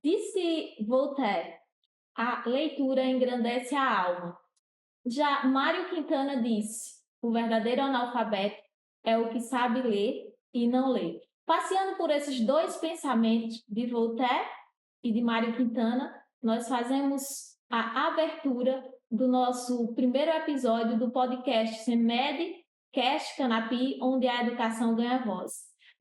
Disse Voltaire, a leitura engrandece a alma. Já Mário Quintana disse, o verdadeiro analfabeto é o que sabe ler e não lê. Passeando por esses dois pensamentos de Voltaire e de Mário Quintana, nós fazemos a abertura do nosso primeiro episódio do podcast CEMED Cast Canapi, onde a educação ganha voz.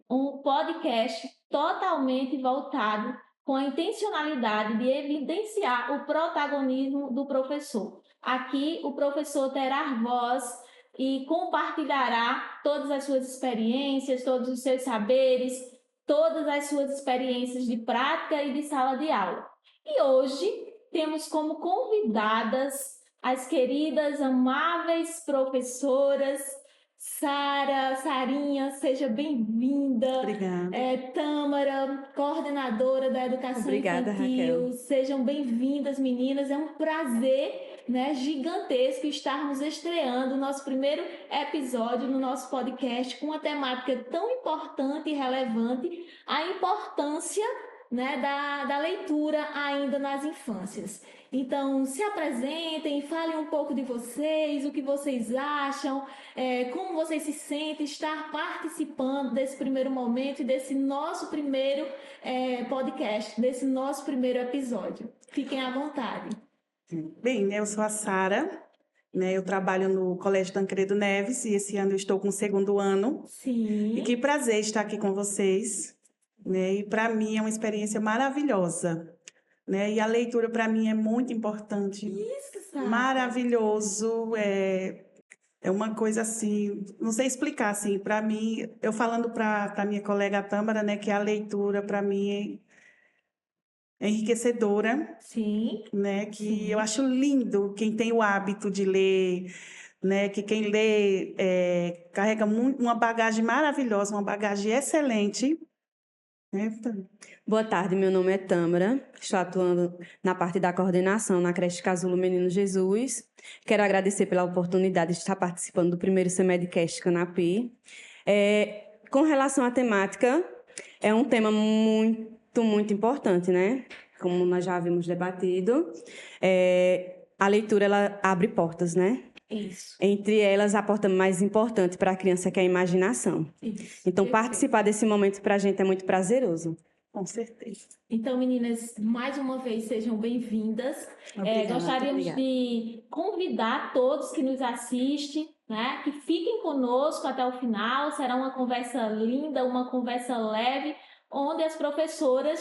Um podcast totalmente voltado com a intencionalidade de evidenciar o protagonismo do professor. Aqui o professor terá voz e compartilhará todas as suas experiências, todos os seus saberes, todas as suas experiências de prática e de sala de aula. E hoje temos como convidadas as queridas, amáveis professoras Sarinha, seja bem-vinda. Obrigada. Tâmara, coordenadora da Educação Obrigada, Infantil. Raquel. Sejam bem-vindas, meninas. É um prazer, gigantesco estarmos estreando o nosso primeiro episódio no nosso podcast com uma temática tão importante e relevante, a importância da leitura ainda nas infâncias. Então, se apresentem, falem um pouco de vocês, o que vocês acham, como vocês se sentem estar participando desse primeiro momento e desse nosso primeiro podcast, desse nosso primeiro episódio. Fiquem à vontade. Bem, eu sou a Sara, eu trabalho no Colégio Tancredo Neves e esse ano eu estou com o 2º ano. Sim. E que prazer estar aqui com vocês, E para mim é uma experiência maravilhosa, E a leitura para mim é muito importante. Isso, Sara. Maravilhoso, é uma coisa assim, não sei explicar assim, para mim, eu falando para minha colega Tâmara, que a leitura para mim é enriquecedora. Sim. Que Sim. eu acho lindo quem tem o hábito de ler, que quem lê carrega uma bagagem maravilhosa, uma bagagem excelente. Boa tarde, meu nome é Tâmara, estou atuando na parte da coordenação na creche Casulo Menino Jesus. Quero agradecer pela oportunidade de estar participando do primeiro CEMEDcast Canapi. Com relação à temática, é um tema muito importante, Como nós já havíamos debatido. A leitura, ela abre portas, Isso. Entre elas, a porta mais importante para a criança, que é a imaginação. Isso. Então, Perfeito. participar desse momento para a gente é muito prazeroso. Com certeza. Então, meninas, mais uma vez, sejam bem-vindas. Gostaríamos de convidar todos que nos assistem, que fiquem conosco até o final. Será uma conversa linda, uma conversa leve, onde as professoras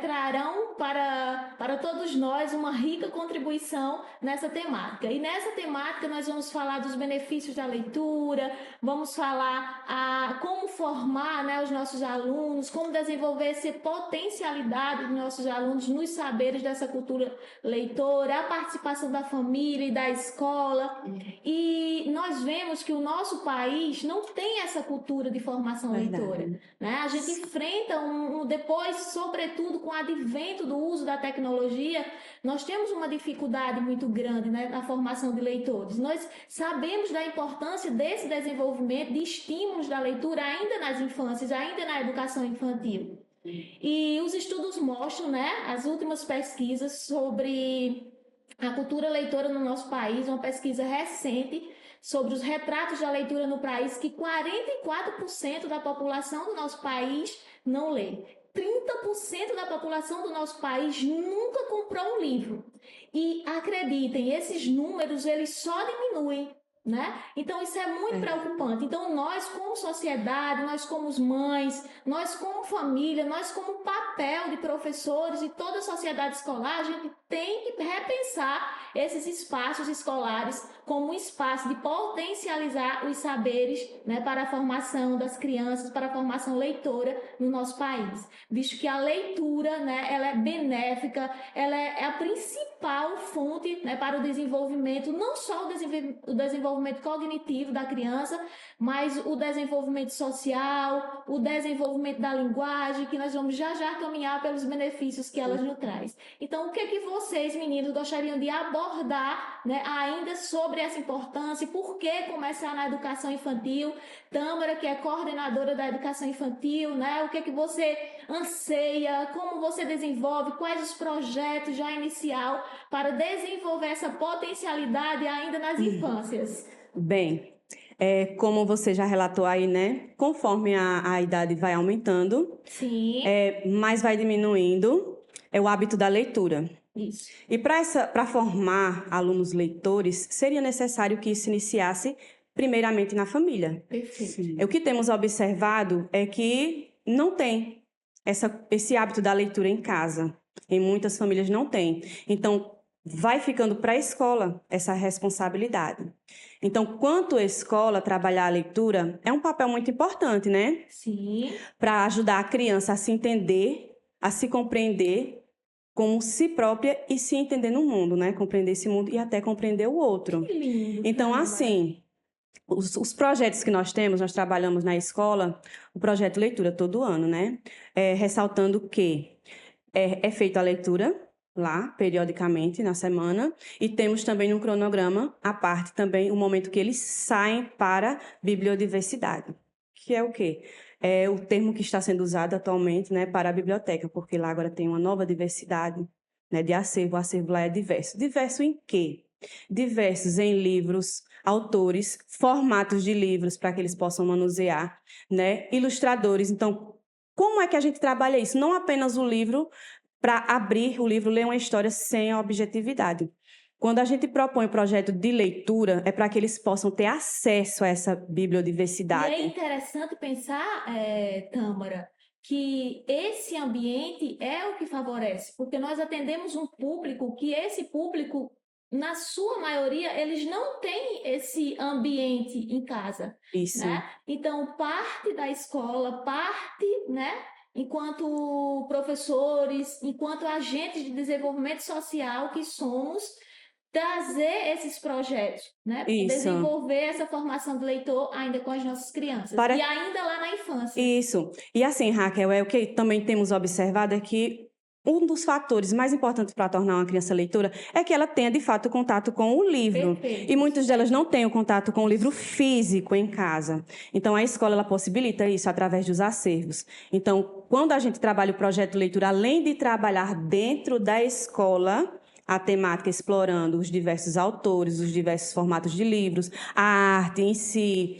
trarão para todos nós uma rica contribuição nessa temática. E nessa temática nós vamos falar dos benefícios da leitura, vamos falar como formar os nossos alunos, como desenvolver essa potencialidade dos nossos alunos nos saberes dessa cultura leitora, a participação da família e da escola. E nós vemos que o nosso país não tem essa cultura de formação leitora. A gente enfrenta depois, sobretudo com o advento do uso da tecnologia, nós temos uma dificuldade muito grande na formação de leitores. Nós sabemos da importância desse desenvolvimento de estímulos da leitura ainda nas infâncias, ainda na educação infantil. E os estudos mostram, as últimas pesquisas sobre a cultura leitora no nosso país, uma pesquisa recente sobre os retratos da leitura no país, que 44% da população do nosso país não lê. 30% da população do nosso país nunca comprou um livro. E acreditem, esses números eles só diminuem. Então isso é muito preocupante. Então nós como sociedade, nós como mães, nós como família, nós como papel de professores e toda a sociedade escolar, a gente tem que repensar esses espaços escolares como um espaço de potencializar os saberes para a formação das crianças, para a formação leitora no nosso país. Visto que a leitura ela é benéfica, ela é a principal fonte para o desenvolvimento, não só o desenvolvimento cognitivo da criança, mas o desenvolvimento social, o desenvolvimento da linguagem, que nós vamos já caminhar pelos benefícios que ela nos traz. Então, o que vocês, meninos, gostariam de abordar ainda sobre sobre essa importância, por que começar na educação infantil. Tâmara, que é coordenadora da educação infantil, né? O que é que você anseia, como você desenvolve, quais os projetos já inicial para desenvolver essa potencialidade ainda nas infâncias? Bem, como você já relatou aí, né? Conforme a idade vai aumentando, Sim. mas vai diminuindo, é o hábito da leitura. Isso. E para formar alunos leitores, seria necessário que isso iniciasse primeiramente na família. Perfeito. O que temos observado é que não tem esse hábito da leitura em casa. Em muitas famílias não tem. Então, vai ficando para a escola essa responsabilidade. Então, quanto a escola trabalhar a leitura, é um papel muito importante, né? Sim. Para ajudar a criança a se entender, a se compreender como si própria e se entender no mundo, né? Compreender esse mundo e até compreender o outro. Que lindo. Então, assim, os projetos que nós temos, nós trabalhamos na escola, o projeto Leitura todo ano, né? Ressaltando que é feita a leitura lá, periodicamente, na semana, e temos também no cronograma, à parte também, o momento que eles saem para bibliodiversidade, que é o quê? É o termo que está sendo usado atualmente, né, para a biblioteca, porque lá agora tem uma nova diversidade, né, de acervo. O acervo lá é diverso. Diverso em quê? Diversos em livros, autores, formatos de livros para que eles possam manusear, né, ilustradores. Então, como é que a gente trabalha isso? Não apenas o livro, para abrir o livro, ler uma história sem a objetividade. Quando a gente propõe o projeto de leitura, é para que eles possam ter acesso a essa bibliodiversidade. E é interessante pensar, Tâmara, que esse ambiente é o que favorece, porque nós atendemos um público que esse público, na sua maioria, eles não têm esse ambiente em casa. Isso. Né? Então, parte da escola, parte, né? Enquanto professores, enquanto agentes de desenvolvimento social que somos, trazer esses projetos, né? Desenvolver essa formação do leitor ainda com as nossas crianças. E ainda lá na infância. Isso. E assim, Raquel, o que também temos observado é que um dos fatores mais importantes para tornar uma criança leitora é que ela tenha, de fato, contato com o livro. Perfeito. E muitas delas não têm o contato com o livro físico em casa. Então, a escola ela possibilita isso através dos acervos. Então, quando a gente trabalha o projeto Leitura, além de trabalhar dentro da escola a temática explorando os diversos autores, os diversos formatos de livros, a arte em si,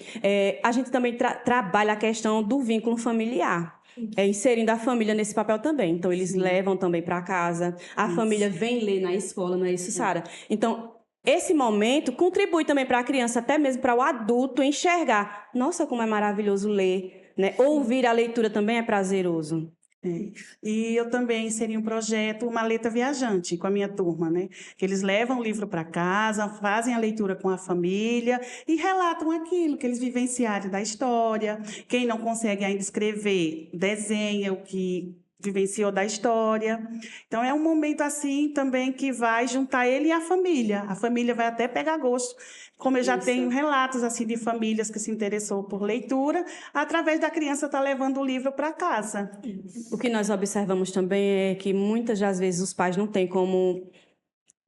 a gente também trabalha a questão do vínculo familiar. Inserindo a família nesse papel também. Então, eles levam também para casa, a família vem ler na escola, não é isso, Sara? Então, esse momento contribui também para a criança, até mesmo para o adulto enxergar. Nossa, como é maravilhoso ler, né? Ouvir a leitura também é prazeroso. E eu também inseri um projeto Maleta Viajante com a minha turma, né? Que eles levam o livro para casa, fazem a leitura com a família e relatam aquilo que eles vivenciaram da história. Quem não consegue ainda escrever, desenha o que vivenciou da história. Então, é um momento assim também que vai juntar ele e a família. A família vai até pegar gosto. Como eu já tenho relatos assim de famílias que se interessou por leitura, através da criança estar levando o livro para casa. O que nós observamos também é que muitas das vezes os pais não têm como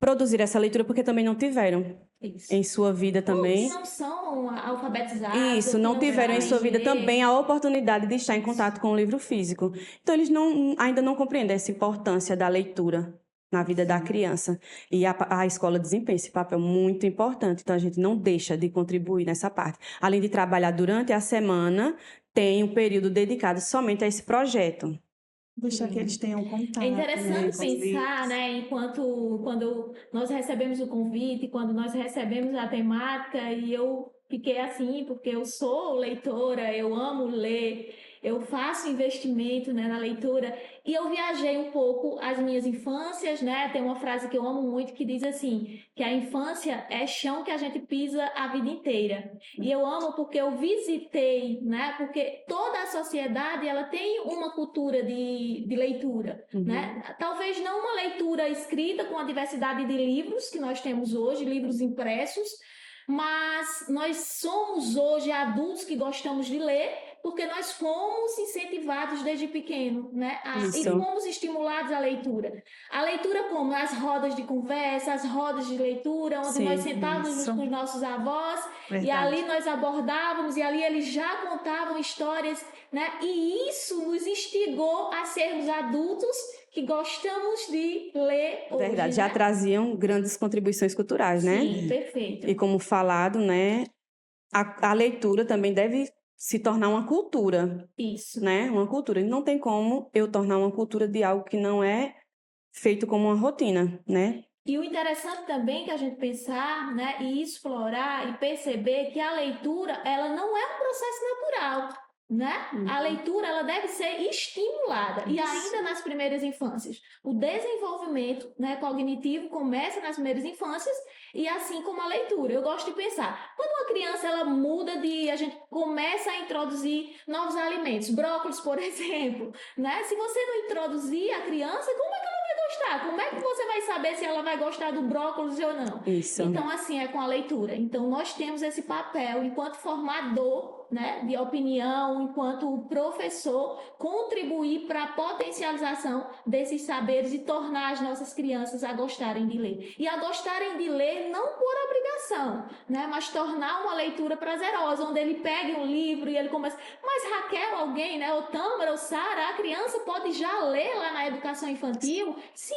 produzir essa leitura porque também não tiveram. Isso. Em sua vida também. Ou não são alfabetizados. Isso, não tiveram em sua vida também a oportunidade de estar em contato com o livro físico. Então, eles ainda não compreendem essa importância da leitura na vida da criança. E a escola desempenha esse papel muito importante. Então, a gente não deixa de contribuir nessa parte. Além de trabalhar durante a semana, tem um período dedicado somente a esse projeto. Deixar que eles tenham contato. É interessante pensar, né, quando nós recebemos o convite, quando nós recebemos a temática, e eu fiquei assim, porque eu sou leitora, eu amo ler, eu faço investimento, né, na leitura, e eu viajei um pouco as minhas infâncias, né? Tem uma frase que eu amo muito que diz assim, que a infância é chão que a gente pisa a vida inteira. E eu amo porque eu visitei, né? Porque toda a sociedade, ela tem uma cultura de leitura, né? Talvez não uma leitura escrita com a diversidade de livros que nós temos hoje, livros impressos, mas nós somos hoje adultos que gostamos de ler, Porque nós fomos incentivados desde pequeno, né? E Isso. fomos estimulados à leitura. A leitura como? As rodas de conversa, as rodas de leitura, onde Sim, nós sentávamos isso. com os nossos avós, e Verdade. ali nós abordávamos, e ali eles já contavam histórias, né? E isso nos instigou a sermos adultos que gostamos de ler hoje, Verdade, já né? traziam grandes contribuições culturais, né? Sim, perfeito. E como falado, né, a leitura também deve se tornar uma cultura, Isso. né? Uma cultura. E não tem como eu tornar uma cultura de algo que não é feito como uma rotina, né? E o interessante também que a gente pensar, né, e explorar e perceber que a leitura, ela não é um processo natural, né? A leitura, ela deve ser estimulada. E ainda nas primeiras infâncias. O desenvolvimento, né, cognitivo começa nas primeiras infâncias e assim como a leitura. Eu gosto de pensar, quando uma criança, ela muda a gente começa a introduzir novos alimentos, brócolis, por exemplo, né? Se você não introduzir a criança, como é que ela vai gostar? Como é que você vai saber se ela vai gostar do brócolis ou não? Isso. Então, assim, é com a leitura. Então, nós temos esse papel, enquanto formador, né, de opinião, enquanto professor, contribuir para a potencialização desses saberes e tornar as nossas crianças a gostarem de ler. E a gostarem de ler não por obrigação, né, mas tornar uma leitura prazerosa, onde ele pegue um livro e ele começa... Mas Raquel, alguém, né, ou Tâmara, ou Sara, a criança pode já ler lá na educação infantil? Sim,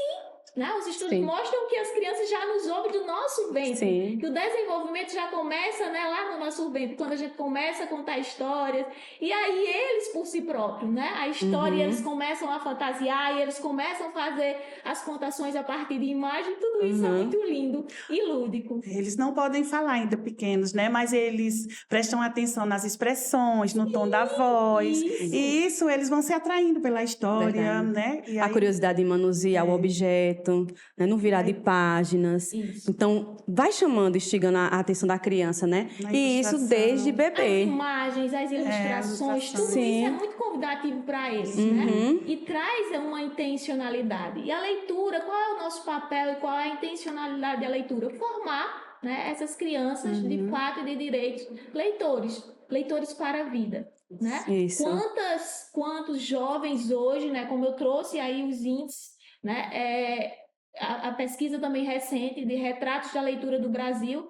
né? Os estudos mostram que as crianças já nos ouvem do nosso ventre, Sim. que o desenvolvimento já começa, né, lá no nosso ventre, quando a gente começa a contar histórias, e aí eles por si próprios, né, a história, eles começam a fantasiar, e eles começam a fazer as contações a partir de imagem, tudo isso é muito lindo e lúdico. Eles não podem falar ainda pequenos, né? Mas eles prestam atenção nas expressões, no tom da voz. Isso. E isso eles vão se atraindo pela história, Verdade. né? E A aí, curiosidade em manusear o objeto, né? No virar de páginas. Isso. Então, vai chamando, instigando a atenção da criança, né? Na E isso ilustração. desde As bebê. imagens, as ilustrações, tudo Sim. isso é muito convidativo para eles, né? E traz uma intencionalidade. E a leitura, qual é o nosso papel e qual é a intencionalidade da leitura? Formar, né, essas crianças de fato e de direitos leitores para a vida, né? Isso. Quantos jovens hoje, né, como eu trouxe aí os índices, né, a pesquisa também recente de retratos da leitura do Brasil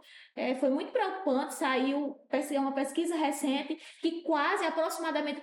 foi muito preocupante, saiu uma pesquisa recente que aproximadamente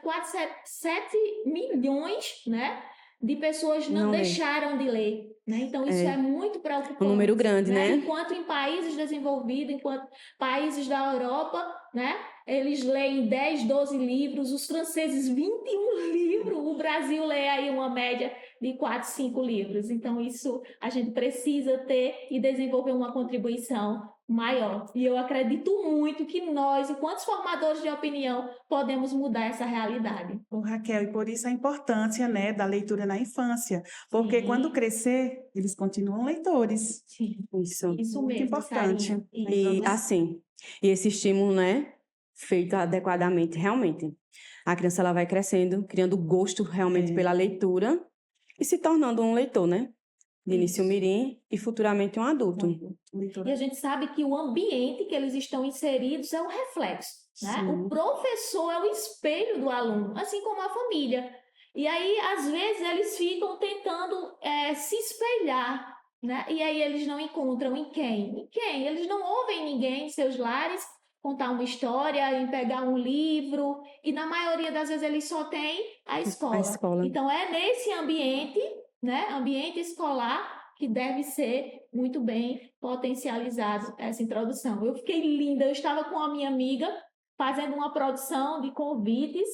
7 milhões, né, de pessoas não deixaram de ler, né? Então isso é muito preocupante. Um número grande, né? Enquanto em países desenvolvidos, enquanto países da Europa, né, eles leem 10, 12 livros, os franceses 21 livros, o Brasil lê aí uma média de 4, 5 livros. Então isso a gente precisa ter e desenvolver uma contribuição maior. E eu acredito muito que nós, enquanto formadores de opinião, podemos mudar essa realidade. Raquel, e por isso a importância, né, da leitura na infância. Porque quando crescer, eles continuam leitores. Sim. Isso. Isso Muito mesmo, importante. Sarinha. E assim, e esse estímulo, né, feito adequadamente, realmente. A criança ela vai crescendo, criando gosto realmente pela leitura e se tornando um leitor, né? De início mirim e futuramente um adulto. E a gente sabe que o ambiente que eles estão inseridos é um reflexo, né? O professor é o espelho do aluno, assim como a família. E aí, às vezes, eles ficam tentando se espelhar, né? E aí eles não encontram em quem? Em quem? Eles não ouvem ninguém em seus lares contar uma história, em pegar um livro, e na maioria das vezes eles só têm a escola. Então, é nesse ambiente, né, ambiente escolar, que deve ser muito bem potencializado essa introdução. Eu fiquei linda, eu estava com a minha amiga fazendo uma produção de convites,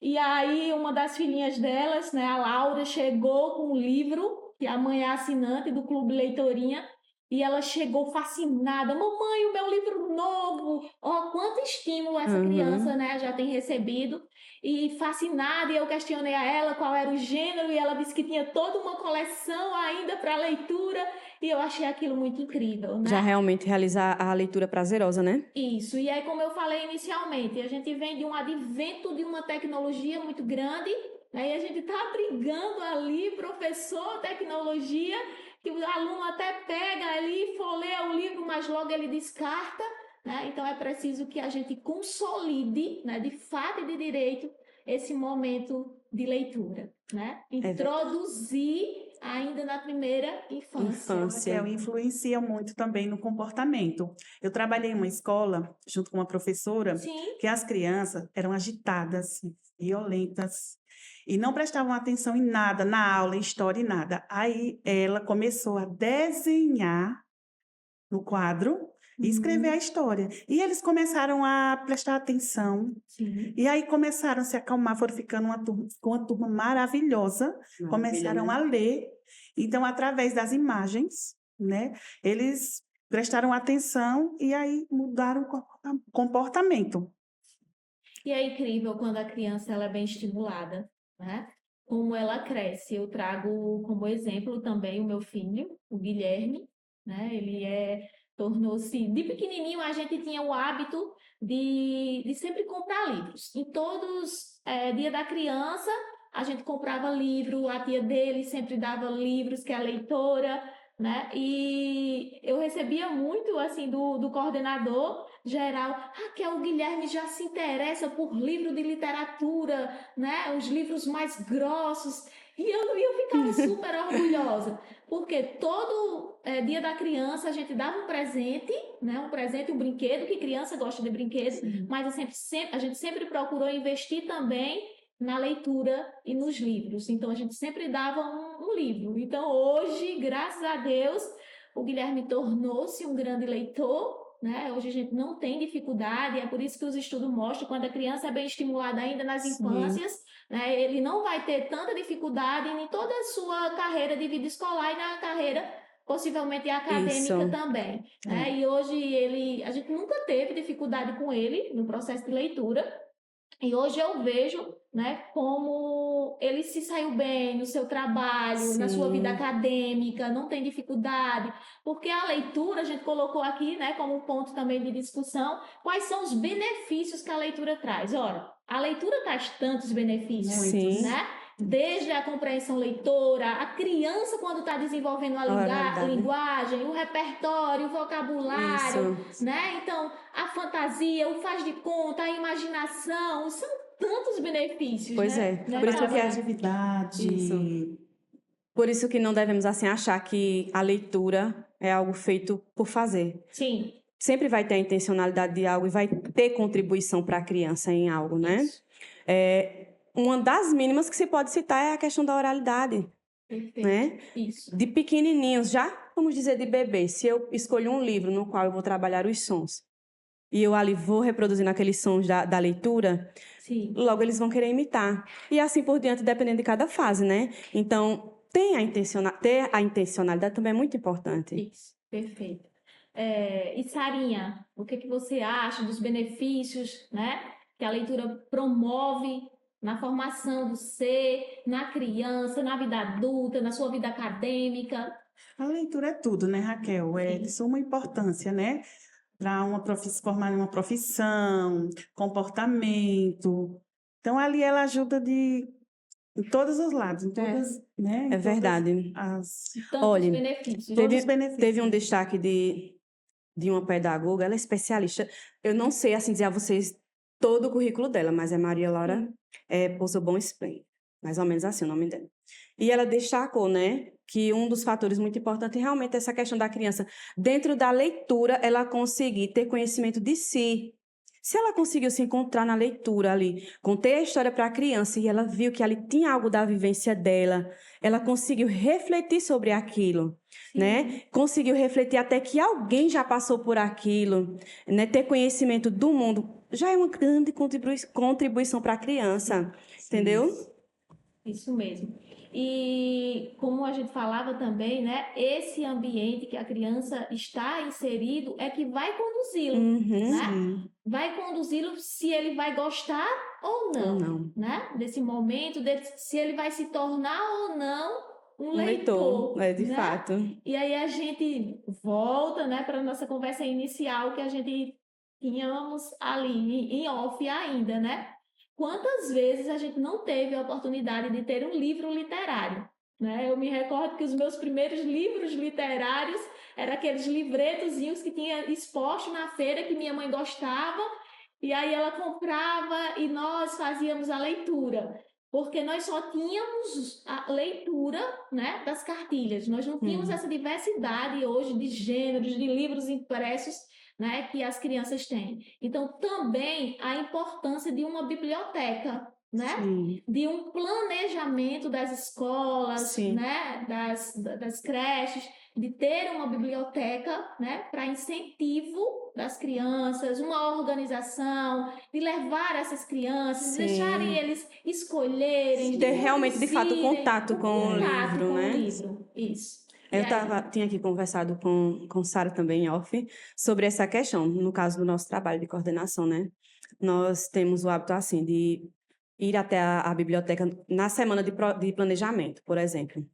e aí uma das filhinhas delas, né, a Laura, chegou com um livro, que a mãe é assinante do Clube Leitorinha, e ela chegou fascinada. Mamãe, o meu livro novo! Ó, quanto estímulo essa criança, né, já tem recebido. E fascinada, e eu questionei a ela qual era o gênero, e ela disse que tinha toda uma coleção ainda para leitura, e eu achei aquilo muito incrível, né? Já realmente realizar a leitura prazerosa, né? Isso, e aí como eu falei inicialmente, a gente vem de um advento de uma tecnologia muito grande, aí a gente está brigando ali, professor, tecnologia, que o aluno até pega ali, folheia o livro, mas logo ele descarta, né? Então é preciso que a gente consolide, né, de fato e de direito, esse momento de leitura, né? Introduzir ainda na primeira infância. Influencia muito também no comportamento. Eu trabalhei em uma escola, junto com uma professora, Sim. que as crianças eram agitadas, violentas, e não prestavam atenção em nada, na aula, em história, em nada. Aí ela começou a desenhar no quadro e escrever a história. E eles começaram a prestar atenção. Sim. E aí começaram a se acalmar, foram ficando uma turma maravilhosa, começaram a ler. Então, através das imagens, né, eles prestaram atenção e aí mudaram o comportamento. E é incrível quando a criança ela é bem estimulada, né? Como ela cresce. Eu trago como exemplo também o meu filho, o Guilherme, né? Tornou-se... De pequenininho, a gente tinha o hábito de sempre comprar livros. Em todos, dia da criança, a gente comprava livro, a tia dele sempre dava livros, que é a leitora, né? E eu recebia muito, assim, do coordenador geral. O Guilherme já se interessa por livro de literatura, né? Os livros mais grossos. E eu ficava super orgulhosa, porque todo dia da criança a gente dava um presente, né? Um presente, um brinquedo, que criança gosta de brinquedos, mas a gente sempre procurou investir também na leitura e nos livros. Então, a gente sempre dava um livro. Então, hoje, graças a Deus, o Guilherme tornou-se um grande leitor, né? Hoje a gente não tem dificuldade, é por isso que os estudos mostram que quando a criança é bem estimulada ainda nas infâncias, né, ele não vai ter tanta dificuldade em toda a sua carreira de vida escolar e na carreira possivelmente acadêmica também. Né? E hoje a gente nunca teve dificuldade com ele no processo de leitura. E hoje eu vejo, né, como ele se saiu bem no seu trabalho, na sua vida acadêmica, não tem dificuldade, porque a leitura, a gente colocou aqui, né, como um ponto também de discussão, quais são os benefícios que a leitura traz. Ora, a leitura traz tantos benefícios, né? Desde a compreensão leitora, a criança quando está desenvolvendo a linguagem, o repertório, o vocabulário, né? Então, a fantasia, o faz de conta, a imaginação, são tantos benefícios, pois né? Por isso que a atividade. Por isso que não devemos assim achar que a leitura é algo feito por fazer. Sim. Sempre vai ter a intencionalidade de algo e vai ter contribuição para a criança em algo, né? Uma das mínimas que se pode citar é a questão da oralidade. Perfeito. Né? Isso. De pequenininhos, já vamos dizer de bebê, se eu escolho um livro no qual eu vou trabalhar os sons e eu ali vou reproduzindo aqueles sons da leitura, logo eles vão querer imitar. E assim por diante, dependendo de cada fase, né? Então, ter a intencionalidade também é muito importante. Isso, perfeito. E Sarinha, o que você acha dos benefícios, né, que a leitura promove na formação do ser, na criança, na vida adulta, na sua vida acadêmica? A leitura é tudo, né, Raquel? É de suma importância, né? Para formar uma profissão, comportamento. Então, ali ela ajuda em todos os lados, em todas, né? É verdade. Olha, benefícios. Teve um destaque de uma pedagoga, ela é especialista. Eu não sei assim dizer a vocês todo o currículo dela, mas é Maria Laura Pozzobon Splain, mais ou menos assim o nome dela. E ela destacou, né, que um dos fatores muito importantes é realmente essa questão da criança, dentro da leitura, ela conseguir ter conhecimento de si. Se ela conseguiu se encontrar na leitura ali, contei a história para a criança e ela viu que ali tinha algo da vivência dela, ela conseguiu refletir sobre aquilo, né? Conseguiu refletir até que alguém já passou por aquilo, né? Ter conhecimento do mundo já é uma grande contribuição para a criança, entendeu? Isso mesmo. E como a gente falava também, né? Esse ambiente que a criança está inserido é que vai conduzi-lo, né? Vai conduzi-lo se ele vai gostar ou não, né? Desse momento, se ele vai se tornar ou não um leitor, de fato. E aí a gente volta, né, para a nossa conversa inicial que a gente tínhamos ali em off ainda, né? Quantas vezes a gente não teve a oportunidade de ter um livro literário, né? Eu me recordo que os meus primeiros livros literários eram aqueles livretozinhos que tinha exposto na feira que minha mãe gostava, e aí ela comprava e nós fazíamos a leitura. Porque nós só tínhamos a leitura, né, das cartilhas. Nós não tínhamos essa diversidade hoje de gêneros, de livros impressos, né, que as crianças têm. Então, também a importância de uma biblioteca, né? Sim. De um planejamento das escolas, Sim. né? Das creches, de ter uma biblioteca, né? Para incentivo das crianças, uma organização, de levar essas crianças, Sim. deixarem eles escolherem, Ter realmente, de fato, produzirem contato com o livro, né? Isso. Eu tinha aqui conversado com Sara também, em off, sobre essa questão, no caso do nosso trabalho de coordenação, né? Nós temos o hábito, assim, de ir até a biblioteca na semana de planejamento, por exemplo.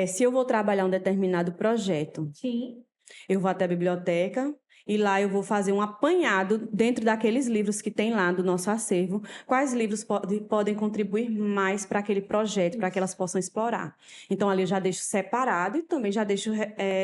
Se eu vou trabalhar um determinado projeto, Sim. eu vou até a biblioteca e lá eu vou fazer um apanhado dentro daqueles livros que tem lá do nosso acervo, quais livros podem contribuir mais para aquele projeto, para que elas possam explorar. Então, ali eu já deixo separado e também já deixo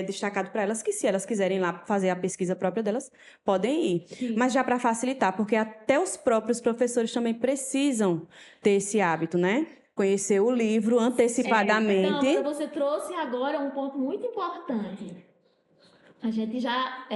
destacado para elas que, se elas quiserem lá fazer a pesquisa própria delas, podem ir. Sim. Mas já para facilitar, porque até os próprios professores também precisam ter esse hábito, né? Conhecer o livro antecipadamente. Então, você trouxe agora um ponto muito importante. A gente já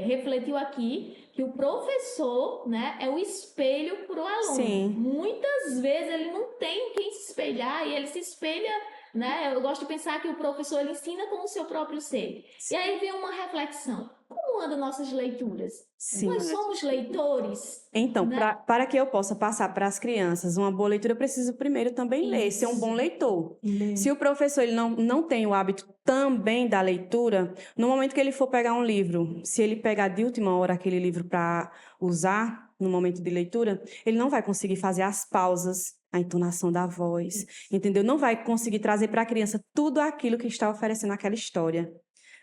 refletiu aqui que o professor, né, é o espelho para o aluno. Sim. Muitas vezes ele não tem quem se espelhar e ele se espelha, né? Eu gosto de pensar que o professor ele ensina com o seu próprio ser. Sim. E aí vem uma reflexão. Como andam nossas leituras? Sim. Nós somos leitores? Então, né? para que eu possa passar para as crianças uma boa leitura, eu preciso primeiro também ler, ser um bom leitor. Se o professor ele não tem o hábito também da leitura, no momento que ele for pegar um livro, se ele pegar de última hora aquele livro para usar no momento de leitura, ele não vai conseguir fazer as pausas, a entonação da voz, entendeu? Não vai conseguir trazer para a criança tudo aquilo que está oferecendo aquela história.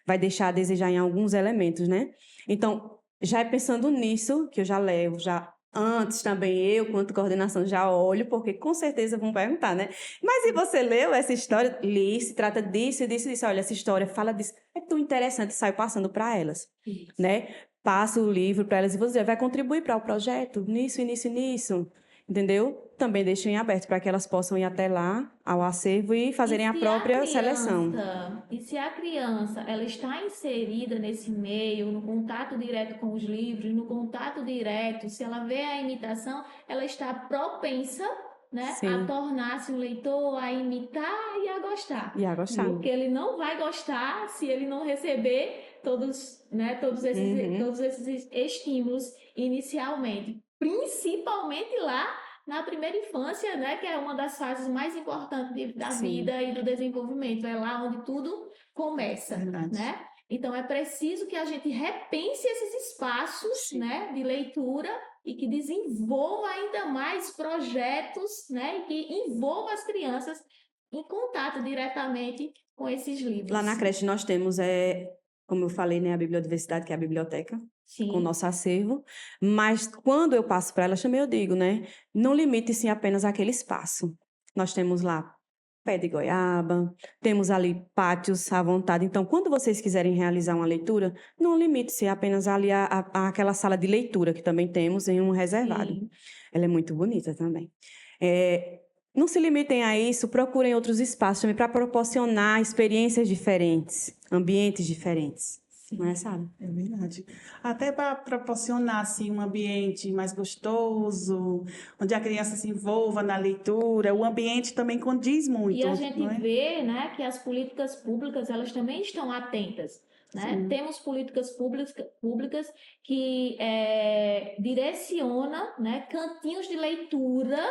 Vai deixar a desejar em alguns elementos, né? Então, já é pensando nisso que eu já levo, já antes também eu, quanto coordenação, já olho, porque com certeza vão perguntar, né? Mas e você leu essa história? Li, se trata disso, disso, disso. Olha, essa história fala disso. É tão interessante, saio passando para elas, né? Passo o livro para elas e você vai contribuir para o projeto, nisso, nisso, nisso. Entendeu? Também deixo em aberto para que elas possam ir até lá, ao acervo, e fazerem a própria seleção. E se a criança ela está inserida nesse meio, no contato direto com os livros, no contato direto, se ela vê a imitação, ela está propensa, né, a tornar-se um leitor, a imitar e a gostar. E a gostar. Porque ele não vai gostar se ele não receber todos esses estímulos inicialmente. Principalmente lá na primeira infância, né, que é uma das fases mais importantes da vida e do desenvolvimento. É lá onde tudo começa, né? Então, é preciso que a gente repense esses espaços, né, de leitura e que desenvolva ainda mais projetos, né, e que envolva as crianças em contato diretamente com esses livros. Lá na creche nós temos, como eu falei, né, a bibliodiversidade, que é a biblioteca, com o nosso acervo. Mas quando eu passo para elas, também eu digo, né, não limite-se apenas àquele espaço. Nós temos lá pé de goiaba, temos ali pátios à vontade. Então, quando vocês quiserem realizar uma leitura, não limite-se apenas ali àquela sala de leitura que também temos em um reservado. Sim. Ela é muito bonita também. Não se limitem a isso, procurem outros espaços também para proporcionar experiências diferentes, ambientes diferentes. Sim. Não é, Sara? É verdade. Até para proporcionar assim, um ambiente mais gostoso, onde a criança se envolva na leitura, o ambiente também condiz muito. E a gente vê, né, que as políticas públicas elas também estão atentas. Né? Temos políticas públicas que direcionam, né, cantinhos de leitura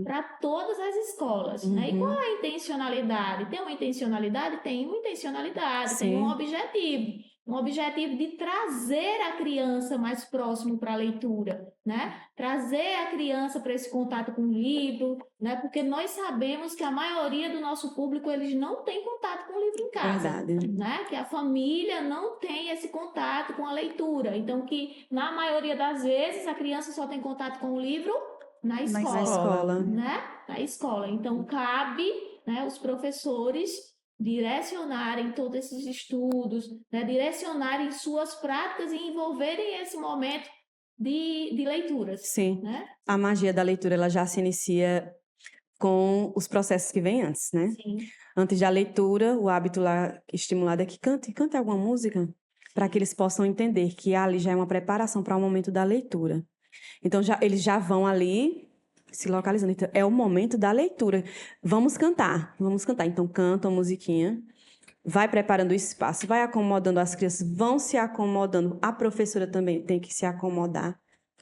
para todas as escolas. Né? E qual é a intencionalidade? Tem uma intencionalidade? Tem uma intencionalidade, tem um objetivo. Um objetivo de trazer a criança mais próximo para a leitura, né? Trazer a criança para esse contato com o livro, né? Porque nós sabemos que a maioria do nosso público eles não tem contato com o livro em casa. Verdade. Né? Que a família não tem esse contato com a leitura. Então, que na maioria das vezes a criança só tem contato com o livro na escola. Na escola. Né? Na escola. Então, cabe né, os professores direcionarem todos esses estudos, né, direcionarem suas práticas e envolverem esse momento de leituras. Sim. Né? A magia da leitura ela já se inicia com os processos que vêm antes, né? Sim. Antes da leitura, o hábito lá estimulado é que cante alguma música, para que eles possam entender que ali já é uma preparação para o momento da leitura. Então, eles já vão ali se localizando. Então, é o momento da leitura. Vamos cantar. Então, canta uma musiquinha, vai preparando o espaço, vai acomodando, as crianças vão se acomodando. A professora também tem que se acomodar,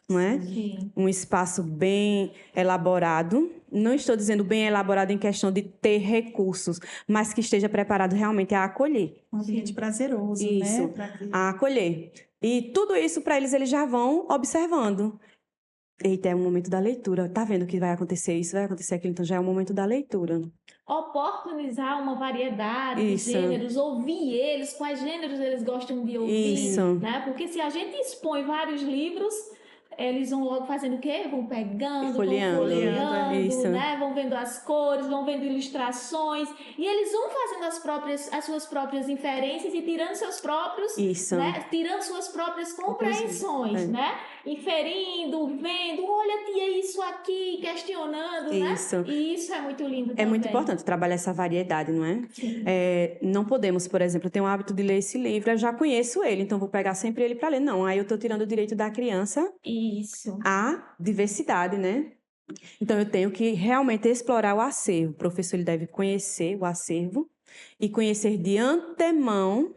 não é? Sim. Um espaço bem elaborado. Não estou dizendo bem elaborado em questão de ter recursos, mas que esteja preparado realmente a acolher. Um ambiente prazeroso, Isso, né? a acolher. E tudo isso, para eles já vão observando. Eita, é o momento da leitura. Tá vendo que vai acontecer isso, vai acontecer aquilo, então já é o momento da leitura. Oportunizar uma variedade de gêneros, ouvir eles, quais gêneros eles gostam de ouvir. Isso. Né? Porque se a gente expõe vários livros, eles vão logo fazendo o quê? Vão pegando, folheando, vão folheando, isso. né? Vão vendo as cores, vão vendo ilustrações, e eles vão fazendo as suas próprias inferências e tirando seus próprios, né? Tirando suas próprias compreensões, né? Inferindo, vendo, olha, tia, isso aqui, questionando, isso. Né? E isso é muito lindo também. É muito importante trabalhar essa variedade, não é? Não podemos, por exemplo, eu tenho o hábito de ler esse livro, eu já conheço ele, então vou pegar sempre ele para ler. Não, aí eu estou tirando o direito da criança à diversidade, né? Então, eu tenho que realmente explorar o acervo. O professor ele deve conhecer o acervo e conhecer de antemão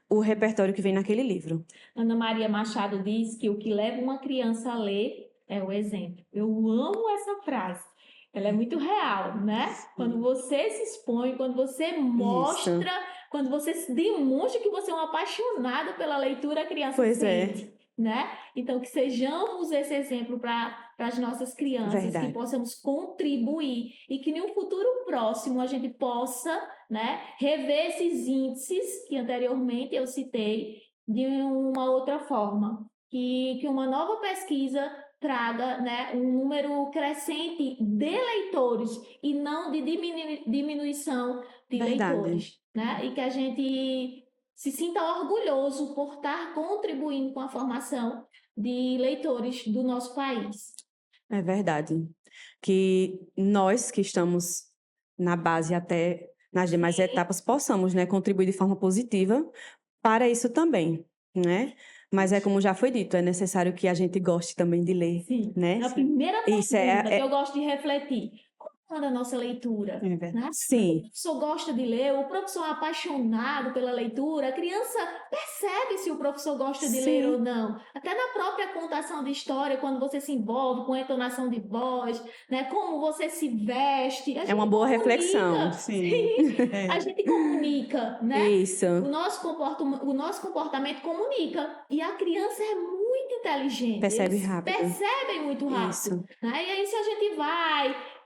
o repertório que vem naquele livro. Ana Maria Machado diz que o que leva uma criança a ler é o exemplo. Eu amo essa frase. Ela é muito real, né? Quando você se expõe, quando você mostra, quando você demonstra que você é um apaixonado pela leitura, a criança sente. Né? Então, que sejamos esse exemplo para as nossas crianças, que possamos contribuir e que no futuro próximo a gente possa, né, rever esses índices que anteriormente eu citei de uma outra forma, que uma nova pesquisa traga, né, um número crescente de leitores e não de diminuição de leitores, né? E que a gente se sinta orgulhoso por estar contribuindo com a formação de leitores do nosso país. É verdade. Que nós que estamos na base até nas demais etapas possamos, né, contribuir de forma positiva para isso também, né? Mas é como já foi dito, é necessário que a gente goste também de ler, né? A primeira pergunta que eu gosto de refletir: da nossa leitura, né? Sim. O professor gosta de ler, o professor é apaixonado pela leitura, a criança percebe se o professor gosta de ler ou não. Até na própria contação de história, quando você se envolve com a entonação de voz, né? Como você se veste. É uma boa reflexão. A gente comunica, né? Isso. O nosso comportamento comunica. E a criança é muito inteligente. Percebe rápido. Percebem muito rápido. Isso. Né? E aí, se a gente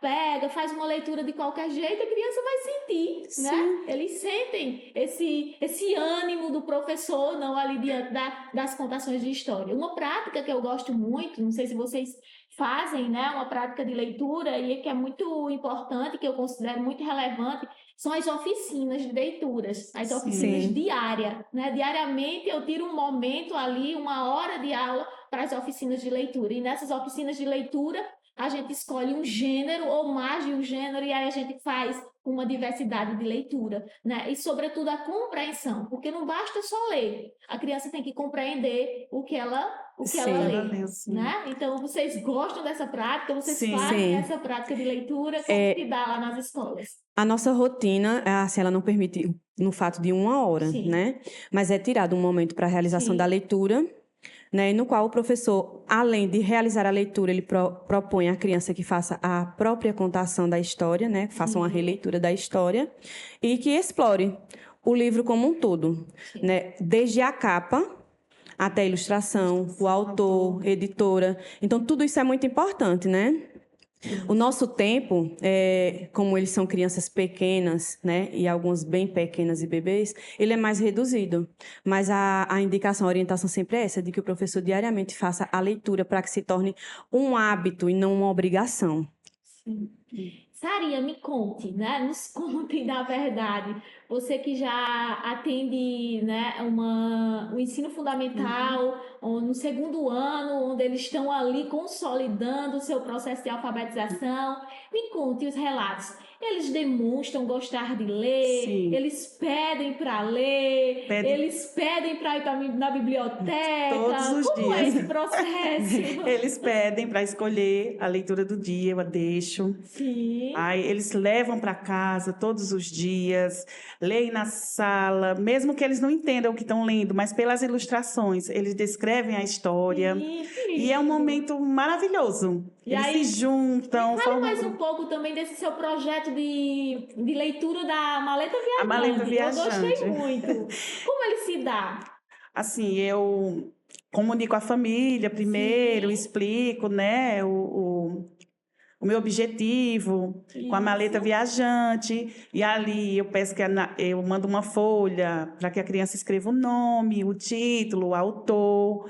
pega, faz uma leitura de qualquer jeito, a criança vai sentir, né? Eles sentem esse ânimo do professor, não ali diante das contações de história. Uma prática que eu gosto muito, não sei se vocês fazem, né? Uma prática de leitura e que é muito importante, que eu considero muito relevante, são as oficinas de leituras, as oficinas diárias, né? Diariamente eu tiro um momento ali, uma hora de aula para as oficinas de leitura. E nessas oficinas de leitura, a gente escolhe um gênero ou mais de um gênero e aí a gente faz uma diversidade de leitura, né? E, sobretudo, a compreensão, porque não basta só ler. A criança tem que compreender o que ela lê, né? Então, vocês gostam dessa prática? Vocês fazem essa prática de leitura? Como se dá lá nas escolas? A nossa rotina, assim, ela não permite no fato de 1 hora, né? Mas é tirado um momento para a realização da leitura, né, no qual o professor, além de realizar a leitura, ele propõe à criança que faça a própria contação da história, né, que faça uma releitura da história e que explore o livro como um todo, né, desde a capa até a ilustração, o autor, editora. Então, tudo isso é muito importante, né? O nosso tempo, como eles são crianças pequenas, né, e algumas bem pequenas e bebês, ele é mais reduzido. Mas a indicação, a orientação sempre é essa, de que o professor diariamente faça a leitura para que se torne um hábito e não uma obrigação. Sarinha, me conte, né? Nos conte da verdade. Você que já atende, né, o ensino fundamental, ou no segundo ano, onde eles estão ali consolidando o seu processo de alfabetização. Me conte os relatos. Eles demonstram gostar de ler, Sim. eles pedem para ler, eles pedem para ir na biblioteca. Todos os Como dias. é esse processo? Eles pedem para escolher a leitura do dia, eu a deixo. Sim. Aí eles levam para casa todos os dias, leem na sala, mesmo que eles não entendam o que estão lendo, mas pelas ilustrações, eles descrevem a história. Sim. E é um momento maravilhoso. E Eles aí, se juntam. fala mais um pouco também desse seu projeto de leitura da Maleta Viajante. A Maleta Viajante. Eu gostei muito. Como ele se dá? Assim, eu comunico a família primeiro, Sim. explico, né, o meu objetivo com a maleta viajante, e ali eu peço que eu mando uma folha para que a criança escreva o nome, o título, o autor,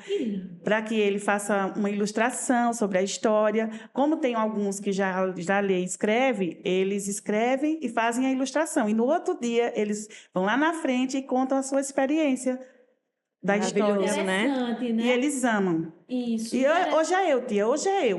para que ele faça uma ilustração sobre a história. Como tem alguns que já lê e escreve, eles escrevem e fazem a ilustração. E no outro dia eles vão lá na frente e contam a sua experiência da história, né? E eles amam. Isso. E hoje é eu, tia, hoje é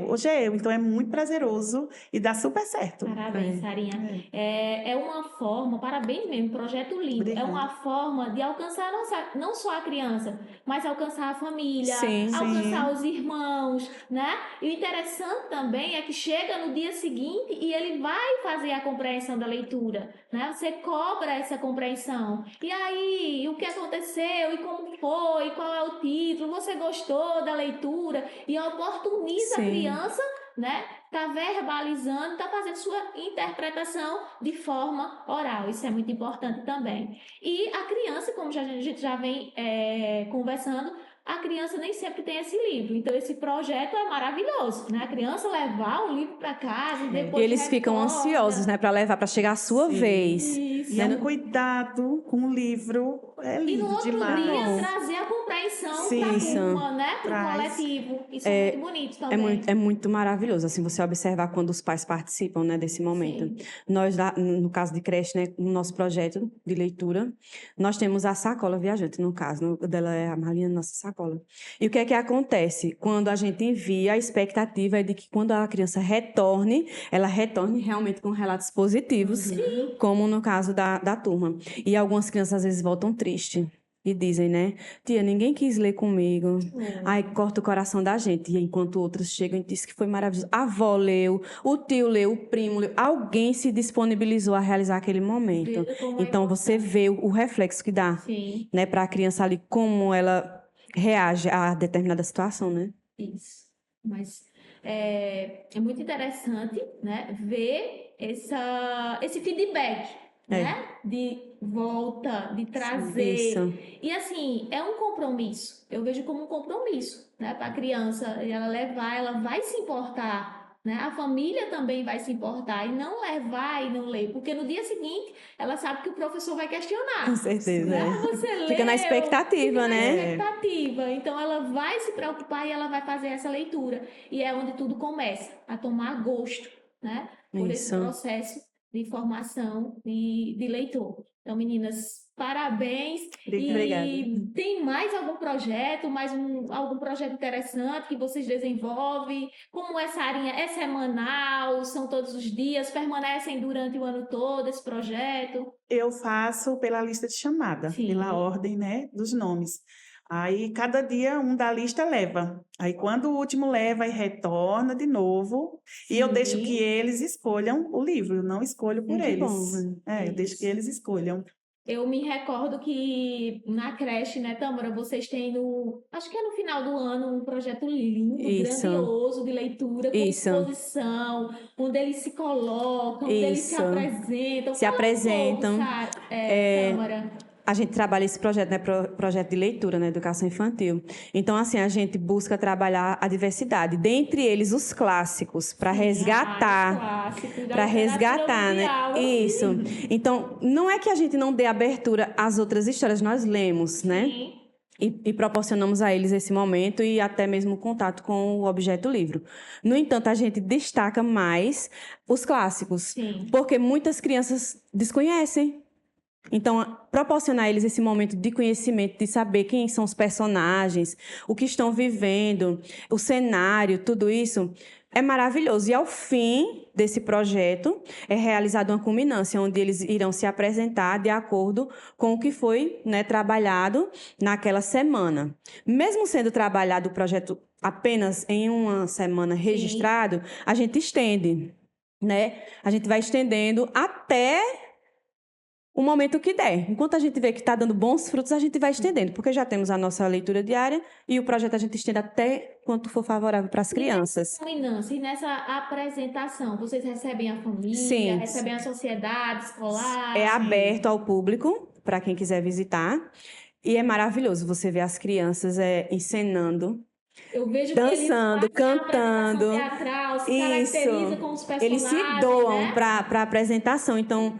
eu. Então é muito prazeroso e dá super certo. Parabéns, Sarinha. É uma forma, parabéns mesmo, projeto lindo. Obrigada. É uma forma de alcançar não só a criança, mas alcançar a família, alcançar os irmãos, né? E o interessante também é que chega no dia seguinte e ele vai fazer a compreensão da leitura, né? Você cobra essa compreensão. E aí, o que aconteceu? E como foi? Qual é o título? Você gostou da leitura? E oportuniza a criança, né? Tá verbalizando, tá fazendo sua interpretação de forma oral. Isso é muito importante também. E a criança, como a gente já vem conversando, a criança nem sempre tem esse livro. Então, esse projeto é maravilhoso, né? A criança levar o livro para casa e depois E eles ficam ansiosos, né? Para levar, para chegar a sua vez. Isso. E é um cuidado com o livro. É lindo e no outro demais. dia trazer a compreensão para a turma, né? Para o coletivo. Isso é muito bonito também. É muito maravilhoso, assim, você observar quando os pais participam, né, desse momento. Sim. Nós, no caso de creche, né, no nosso projeto de leitura, nós temos a sacola viajante, no caso, dela é a Marinha, nossa sacola. E o que é que acontece? Quando a gente envia, a expectativa é de que quando a criança retorne, ela retorne realmente com relatos positivos, como no caso da turma. E algumas crianças às vezes voltam tristes. E dizem, né? Tia, ninguém quis ler comigo. Aí corta o coração da gente. E enquanto outros chegam e dizem que foi maravilhoso. A avó leu, o tio leu, o primo leu. Alguém se disponibilizou a realizar aquele momento. Então você vê o reflexo que dá, né, para a criança ali, como ela reage a determinada situação, né? Isso. Mas é muito interessante, né, ver esse feedback, né? De volta, de trazer. Isso. E assim, é um compromisso. Eu vejo como um compromisso, né? Para a criança, ela levar, ela vai se importar, né? A família também vai se importar e não levar e não ler, porque no dia seguinte ela sabe que o professor vai questionar. Com certeza. Né? Você fica na expectativa, né? Então ela vai se preocupar e ela vai fazer essa leitura. E é onde tudo começa a tomar gosto, né? Por esse processo de formação de leitor. Então, meninas, parabéns. Obrigada. E tem mais algum projeto, algum projeto interessante que vocês desenvolvem? Como essa área é semanal, são todos os dias, permanecem durante o ano todo esse projeto? Eu faço pela lista de chamada, pela ordem, né, dos nomes. Aí, cada dia, um da lista leva. Aí, quando o último leva, aí retorna de novo. E eu deixo que eles escolham o livro. Eu não escolho por eles. Bom, eu deixo que eles escolham. Eu me recordo que na creche, né, Tâmara, vocês têm acho que é no final do ano, um projeto lindo, grandioso de leitura, com exposição, onde eles se colocam, onde eles se apresentam. Se apresentam. Tâmara. A gente trabalha esse projeto, né, projeto de leitura na educação infantil. Então, assim, a gente busca trabalhar a diversidade, dentre eles os clássicos, para resgatar, né? Isso. Então, não é que a gente não dê abertura às outras histórias, nós lemos, né? Sim. e proporcionamos a eles esse momento e até mesmo contato com o objeto livro. No entanto, a gente destaca mais os clássicos, Sim. porque muitas crianças desconhecem. Então, proporcionar a eles esse momento de conhecimento, de saber quem são os personagens, o que estão vivendo, o cenário, tudo isso, é maravilhoso. E, ao fim desse projeto, é realizada uma culminância, onde eles irão se apresentar de acordo com o que foi, né, trabalhado naquela semana. Mesmo sendo trabalhado o projeto apenas em uma semana registrado, a gente estende, né? A gente vai estendendo até o momento que der. Enquanto a gente vê que está dando bons frutos, a gente vai estendendo, porque já temos a nossa leitura diária e o projeto a gente estende até quanto for favorável para as crianças. E nessa apresentação, vocês recebem a família, Sim. recebem a sociedade escolar? É aberto ao público, para quem quiser visitar, e é maravilhoso você ver as crianças encenando. Eu vejo dançando, que eles cantando. a teatral, se caracteriza com os personagens, eles se doam, né? para a apresentação. Então,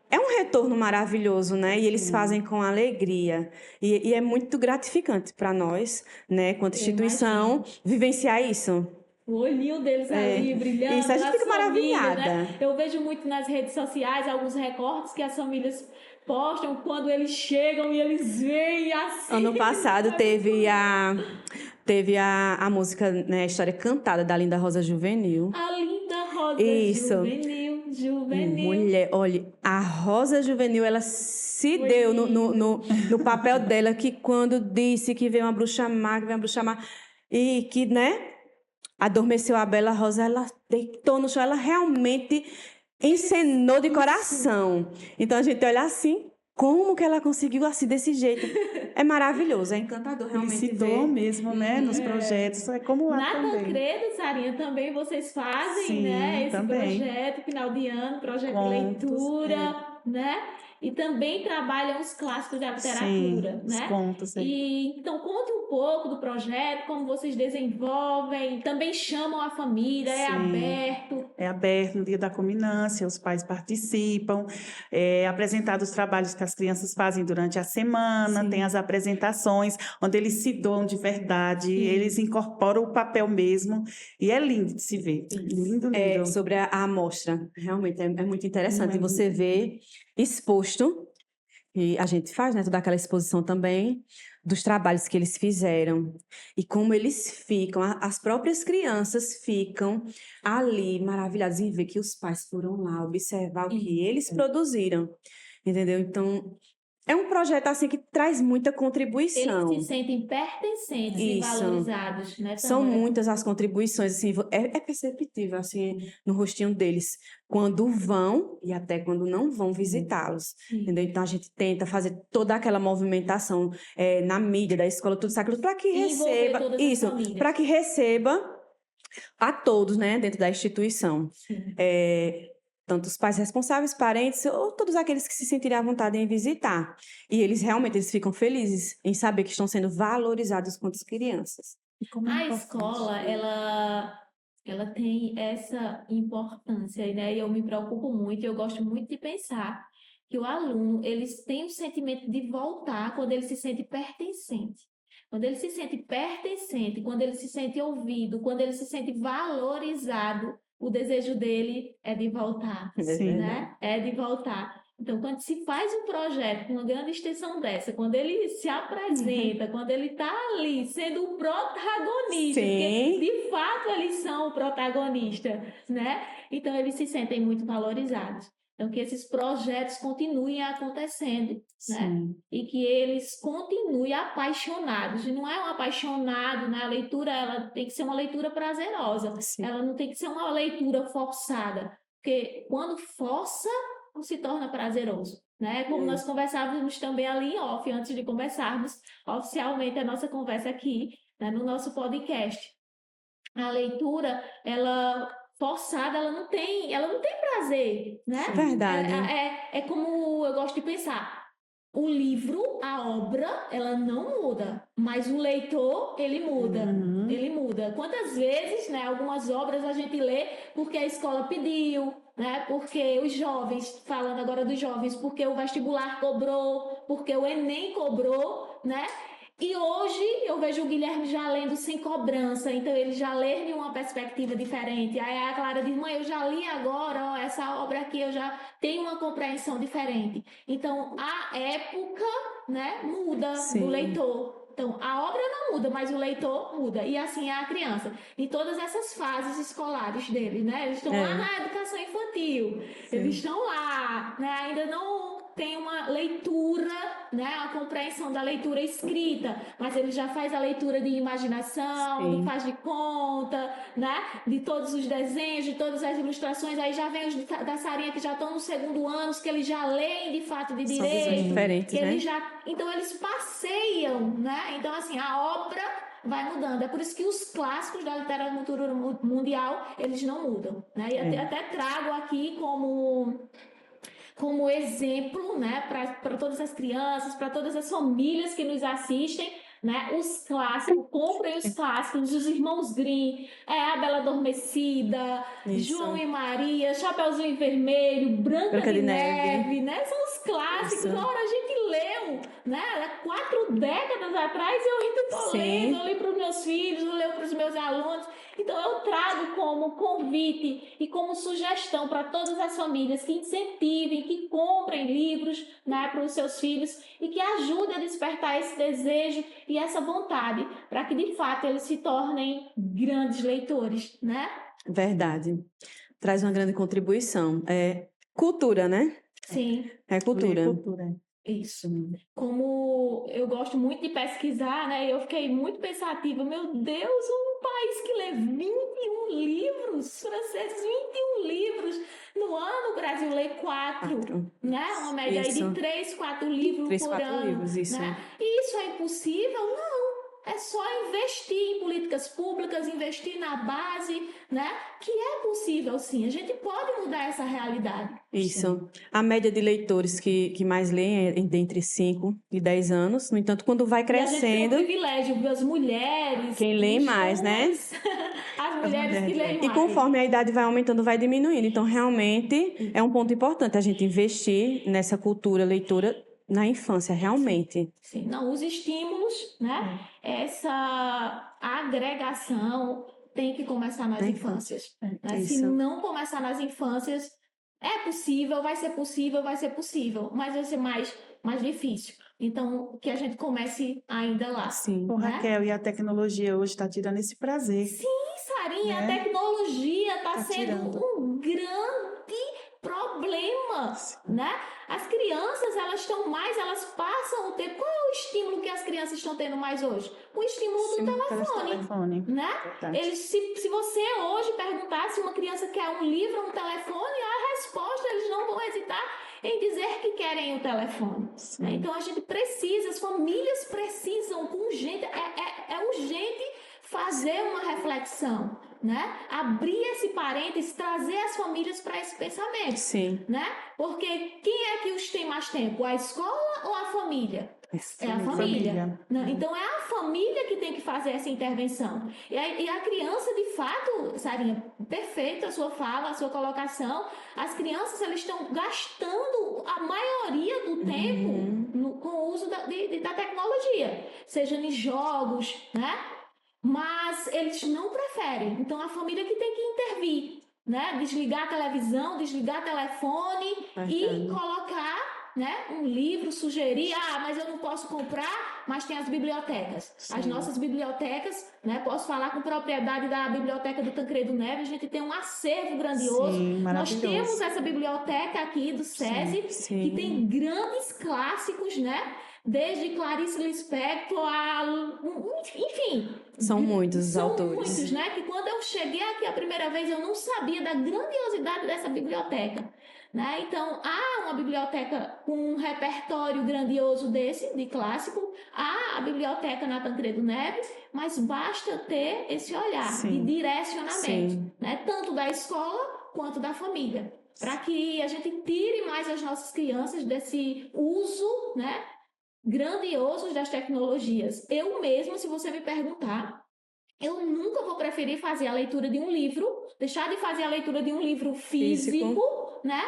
é um retorno maravilhoso, né? E eles fazem com alegria. E é muito gratificante para nós, né, quanto instituição, vivenciar isso. O olhinho deles ali brilhando. Isso, a gente fica maravilhada. Né? Eu vejo muito nas redes sociais alguns recortes que as famílias postam quando eles chegam e eles veem assim. Ano passado teve a música, né, a história cantada da Linda Rosa Juvenil. A Linda Rosa Juvenil. Mulher, olha, a Rosa Juvenil, ela se deu no papel dela, que quando disse que veio uma bruxa má, e que, né, adormeceu a Bela Rosa, ela deitou no chão, ela realmente encenou de coração. Então a gente olha assim, como que ela conseguiu assim, desse jeito? É maravilhoso, é encantador realmente. Eles se doam mesmo, né, nos projetos. É como lá na também. Tancredo, Sarinha, também vocês fazem, Sim, né? Esse também. projeto, final de ano, projeto Contos, de leitura, né? E também trabalham os clássicos da literatura, Sim, né? Os contos, E então conte um pouco do projeto, como vocês desenvolvem, também chamam a família, é aberto. É aberto no dia da culminância, os pais participam, apresentados os trabalhos que as crianças fazem durante a semana, tem as apresentações, onde eles se doam de verdade, eles incorporam o papel mesmo, e é lindo de se ver. Lindo, lindo. Sobre a amostra, realmente é muito interessante você ver exposto, e a gente faz, né, toda aquela exposição também, dos trabalhos que eles fizeram e como eles ficam, as próprias crianças ficam ali maravilhadas em ver que os pais foram lá observar o que eles produziram, entendeu? Então, é um projeto assim que traz muita contribuição. Eles se sentem pertencentes e valorizados, né? São muitas as contribuições, assim, é perceptível, assim, no rostinho deles, quando vão e até quando não vão visitá-los, entendeu? Então, a gente tenta fazer toda aquela movimentação na mídia da escola, tudo isso, para que receba, para que receba a todos, né, dentro da instituição. Tanto os pais responsáveis, parentes, ou todos aqueles que se sentirem à vontade em visitar. E eles ficam felizes em saber que estão sendo valorizados quanto crianças. A escola, ela tem essa importância, né? E eu me preocupo muito, eu gosto muito de pensar que o aluno, eles têm o sentimento de voltar quando ele se sente pertencente. Quando ele se sente pertencente, quando ele se sente ouvido, quando ele se sente valorizado, o desejo dele é de voltar, né? É de voltar. Então, quando se faz um projeto com uma grande extensão dessa, quando ele se apresenta, quando ele está ali sendo o protagonista, porque de fato eles são o protagonista, né? Então, eles se sentem muito valorizados. Então, que esses projetos continuem acontecendo, né? E que eles continuem apaixonados. E não é um apaixonado, né? A leitura, ela tem que ser uma leitura prazerosa. Ela não tem que ser uma leitura forçada. Porque quando força, não se torna prazeroso, né? Como nós conversávamos também ali em off, antes de começarmos oficialmente a nossa conversa aqui, né? No nosso podcast. A leitura, ela... forçada, ela não tem prazer, né? Verdade. É como eu gosto de pensar. O livro, a obra, ela não muda, mas o leitor, ele muda. Ele muda. Quantas vezes, né, algumas obras a gente lê porque a escola pediu, né? Porque os jovens, falando agora dos jovens, porque o vestibular cobrou, porque o Enem cobrou, né? E hoje eu vejo o Guilherme já lendo sem cobrança, então ele já lê em uma perspectiva diferente. Aí a Clara diz, mãe, eu já li agora, ó, essa obra aqui eu já tenho uma compreensão diferente. Então a época, né, muda do leitor. Então a obra não muda, mas o leitor muda. E assim é a criança. Em todas essas fases escolares dele, né? Eles estão lá na educação infantil, eles estão lá, né? Ainda não tem uma leitura, né, a compreensão da leitura escrita, mas ele já faz a leitura de imaginação, do faz de conta, né, de todos os desenhos, de todas as ilustrações. Aí já vem os da Sarinha que já estão no segundo ano, que eles já leem de fato de direito, diferentes, né? Então eles passeiam, né? Então assim, a obra vai mudando. É por isso que os clássicos da literatura mundial, eles não mudam, né? E até trago aqui como exemplo, né, para todas as crianças, para todas as famílias que nos assistem, né, os clássicos, comprem os clássicos, os Irmãos Grimm, a Bela Adormecida, João e Maria, Chapeuzinho Vermelho, Branca de Neve, né, são os clássicos. Ora, a gente leu, né, há 4 décadas atrás, eu ainda estou lendo, eu li para os meus filhos, eu leio para os meus alunos. Então eu trago como convite e como sugestão para todas as famílias que incentivem, que comprem livros, né, para os seus filhos e que ajudem a despertar esse desejo e essa vontade para que de fato eles se tornem grandes leitores, né? Verdade. Traz uma grande contribuição. É cultura, né? Sim. É cultura. Isso. Como eu gosto muito de pesquisar, né? Eu fiquei muito pensativa. Meu Deus, um país que lê 21 livros, franceses, 21 livros. No ano, o Brasil lê 4, né? Uma média aí de 3, 4 livros por ano. Isso. Né? E isso é impossível? Não. É só investir em políticas públicas, investir na base, né? Que é possível, sim. A gente pode mudar essa realidade. Isso. Sim. A média de leitores que mais leem é entre 5 e 10 anos. No entanto, quando vai crescendo... E a gente tem o privilégio de ver as mulheres... Quem lê mais, né? As mulheres que leem mais. E conforme a idade vai aumentando, vai diminuindo. Então, realmente, é um ponto importante a gente investir nessa cultura, leitura... na infância, realmente. Sim. Não, os estímulos, né? Essa agregação tem que começar nas infâncias. Né? Se não começar nas infâncias, é possível, vai ser possível, mas vai ser mais difícil. Então, que a gente comece ainda lá. Sim. Né? Raquel, e a tecnologia hoje está tirando esse prazer. Sim, Sarinha, a tecnologia está sendo um grande problema, né? As crianças, elas passam o tempo. Qual é o estímulo que as crianças estão tendo mais hoje? O estímulo do telefone, né? Eles, se você hoje perguntasse uma criança quer um livro ou um telefone, a resposta, eles não vão hesitar em dizer que querem o telefone. Né? Então, a gente precisa, as famílias precisam, urgente, é urgente fazer uma reflexão, né? Abrir esse parênteses, trazer as famílias para esse pensamento. Sim. Né? Porque quem é que os tem mais tempo? A escola ou a família? É a família. Não, então é a família que tem que fazer essa intervenção. E a criança, de fato, Sarinha, perfeita a sua fala, a sua colocação. As crianças, elas estão gastando a maioria do tempo com o uso da tecnologia, seja em jogos, né? Mas eles não preferem. Então a família que tem que intervir, né? Desligar a televisão, desligar o telefone e colocar, né, um livro, sugerir, mas eu não posso comprar, mas tem as bibliotecas. Sim. As nossas bibliotecas, né? Posso falar com propriedade da biblioteca do Tancredo Neves, a gente tem um acervo grandioso. Sim, nós temos essa biblioteca aqui do SESI, que tem grandes clássicos, né? Desde Clarice Lispector enfim. São muitos os autores. São muitos, né? Que quando eu cheguei aqui a primeira vez, eu não sabia da grandiosidade dessa biblioteca. Né? Então, há uma biblioteca com um repertório grandioso desse, de clássico, há a biblioteca na Tancredo Neves, mas basta ter esse olhar de direcionamento, né? Tanto da escola quanto da família, para que a gente tire mais as nossas crianças desse uso, né, grandioso das tecnologias. Eu mesma, se você me perguntar, eu nunca vou preferir fazer a leitura de um livro, deixar de fazer a leitura de um livro físico, né?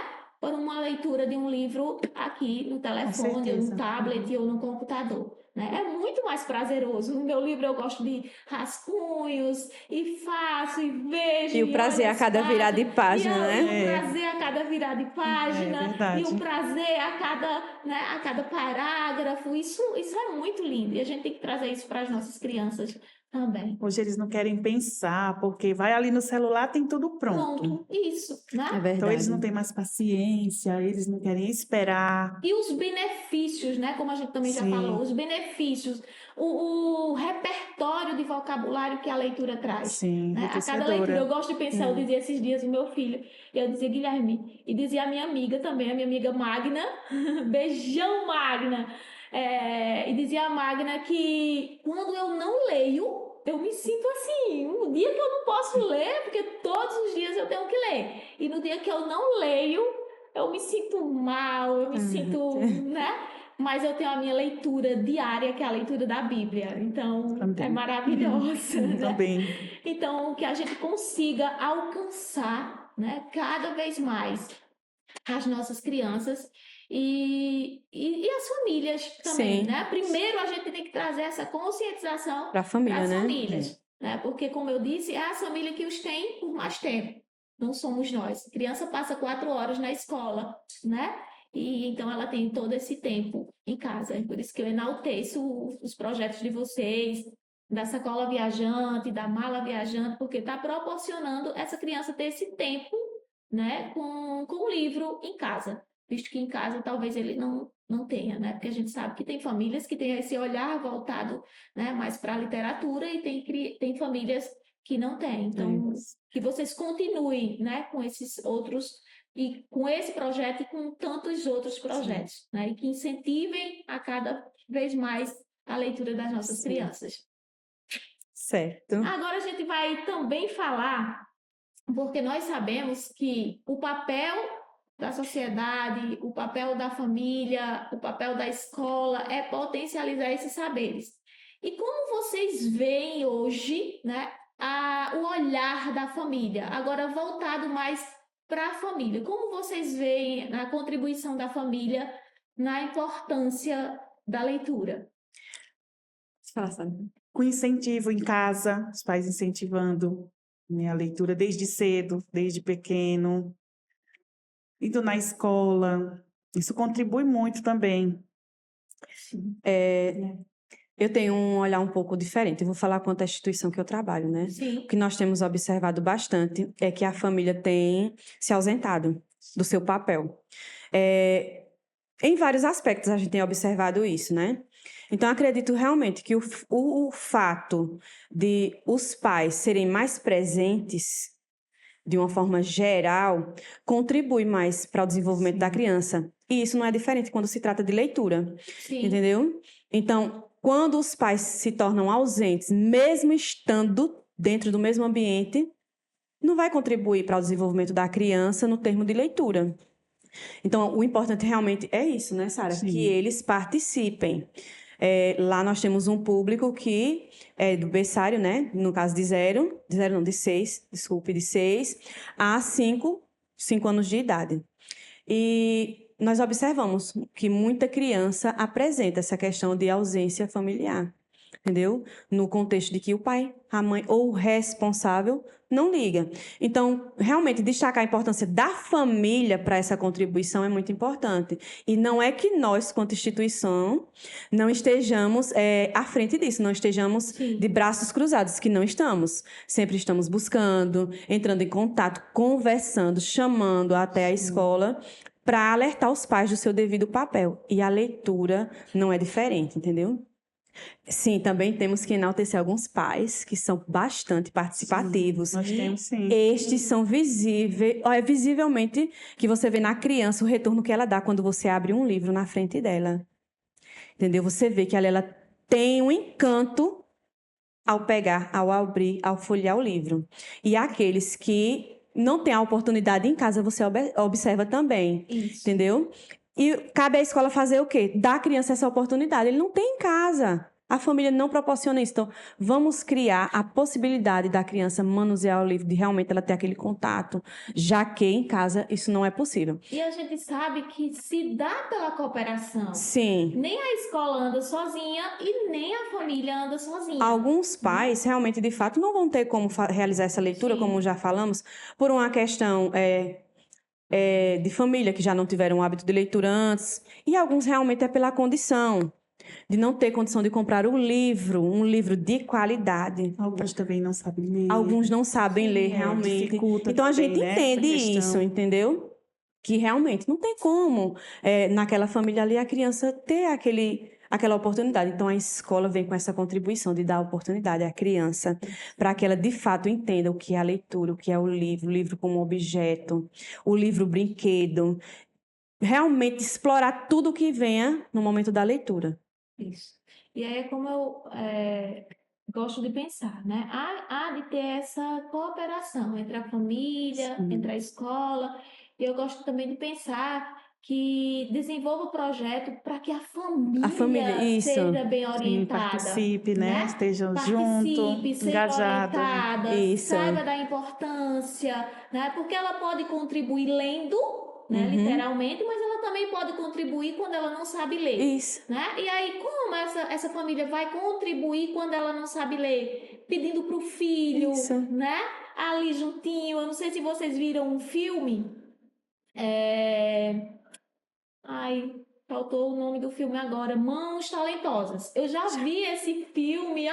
por uma leitura de um livro aqui no telefone, ou no tablet, ou no computador. Né? É muito mais prazeroso. No meu livro eu gosto de rascunhos, e faço, e vejo. E o prazer a cada virada de página, né? E o prazer a cada virada de página, e o prazer a cada parágrafo. Isso é muito lindo. E a gente tem que trazer isso para as nossas crianças também. Hoje eles não querem pensar, porque vai ali no celular, tem tudo pronto. Isso, né? É verdade. Então eles não têm mais paciência, eles não querem esperar. E os benefícios, né? Como a gente também já falou, os benefícios, o repertório de vocabulário que a leitura traz. Sim, né? A cada leitura, eu gosto de pensar, eu dizia esses dias o meu filho, eu dizia Guilherme, e dizia a minha amiga também, a minha amiga Magna, beijão Magna, e dizia a Magna que quando eu não leio, eu me sinto assim, um dia que eu não posso ler, porque todos os dias eu tenho que ler, e no dia que eu não leio, eu me sinto mal, eu me sinto, né? Mas eu tenho a minha leitura diária, que é a leitura da Bíblia. Então, é maravilhosa. Né? Também. Então, que a gente consiga alcançar, né, cada vez mais as nossas crianças e as famílias também, Sim. né? Primeiro, a gente tem que trazer essa conscientização para a família, para as né? famílias, né? Porque, como eu disse, é a família que os tem por mais tempo. Não somos nós. A criança passa 4 horas na escola, né? E então ela tem todo esse tempo em casa. Por isso que eu enalteço os projetos de vocês, da sacola viajante, da mala viajante, porque está proporcionando essa criança ter esse tempo, né, com o livro em casa. Visto que em casa talvez ele não tenha, né? Porque a gente sabe que tem famílias que têm esse olhar voltado, né, mais para a literatura e tem famílias que não têm. Então, que vocês continuem, né, com esses outros, e com esse projeto e com tantos outros projetos, né, e que incentivem a cada vez mais a leitura das nossas crianças. Certo. Agora a gente vai também falar, porque nós sabemos que o papel da sociedade, o papel da família, o papel da escola é potencializar esses saberes. E como vocês veem hoje, né, o olhar da família, agora voltado mais para a família. Como vocês veem a contribuição da família na importância da leitura? Com incentivo em casa, os pais incentivando, né, a leitura desde cedo, desde pequeno, indo na escola, isso contribui muito também. Eu tenho um olhar um pouco diferente. Eu vou falar quanto à instituição que eu trabalho, né? Sim. O que nós temos observado bastante é que a família tem se ausentado do seu papel. Em vários aspectos a gente tem observado isso, né? Então, acredito realmente que o fato de os pais serem mais presentes de uma forma geral contribui mais para o desenvolvimento da criança. E isso não é diferente quando se trata de leitura. Sim. Entendeu? Então, quando os pais se tornam ausentes, mesmo estando dentro do mesmo ambiente, não vai contribuir para o desenvolvimento da criança no termo de leitura. Então, o importante realmente é isso, né, Sara? Que eles participem. Lá nós temos um público que é do berçário, né? No caso de 6 a 5 anos de idade. E nós observamos que muita criança apresenta essa questão de ausência familiar, entendeu? No contexto de que o pai, a mãe ou o responsável não liga. Então, realmente, destacar a importância da família para essa contribuição é muito importante. E não é que nós, quanto instituição, não estejamos à frente disso, não estejamos de braços cruzados, que não estamos. Sempre estamos buscando, entrando em contato, conversando, chamando até a escola para alertar os pais do seu devido papel. E a leitura não é diferente, entendeu? Sim, também temos que enaltecer alguns pais que são bastante participativos. Sim, nós temos, sim. Estes são visivelmente que você vê na criança o retorno que ela dá quando você abre um livro na frente dela. Entendeu? Você vê que ela tem um encanto ao pegar, ao abrir, ao folhear o livro. E aqueles que não têm a oportunidade em casa, você observa também. Isso. Entendeu? E cabe à escola fazer o quê? Dar à criança essa oportunidade. Ele não tem em casa. A família não proporciona isso. Então, vamos criar a possibilidade da criança manusear o livro, de realmente ela ter aquele contato, já que em casa isso não é possível. E a gente sabe que se dá pela cooperação. Sim. Nem a escola anda sozinha e nem a família anda sozinha. Alguns pais realmente, de fato, não vão ter como realizar essa leitura, como já falamos, por uma questão de família, que já não tiveram o hábito de leitura antes. E alguns realmente é pela condição de não ter condição de comprar um livro de qualidade. Alguns também não sabem ler. Alguns não sabem ler realmente. Dificulta Então, a também, gente né, entende essa questão. isso, entendeu? Que realmente não tem como, naquela família ali, a criança ter aquela oportunidade. Então, a escola vem com essa contribuição de dar oportunidade à criança para que ela, de fato, entenda o que é a leitura, o que é o livro como objeto, o livro brinquedo. Realmente explorar tudo o que venha no momento da leitura. Isso. E aí é como eu gosto de pensar, né? Há de ter essa cooperação entre a família, entre a escola. E eu gosto também de pensar que desenvolva o projeto para que a família isso. seja bem Sim, orientada. participe, né? Estejam junto, Participe, seja engajado. orientada, Isso. saiba da importância, né? Porque ela pode contribuir lendo, né, literalmente, mas ela também pode contribuir quando ela não sabe ler. Isso. Né? E aí, como essa família vai contribuir quando ela não sabe ler? Pedindo para o filho, Isso. né? Ali juntinho. Eu não sei se vocês viram um filme. Ai, faltou o nome do filme agora. Mãos Talentosas. Eu já vi esse filme,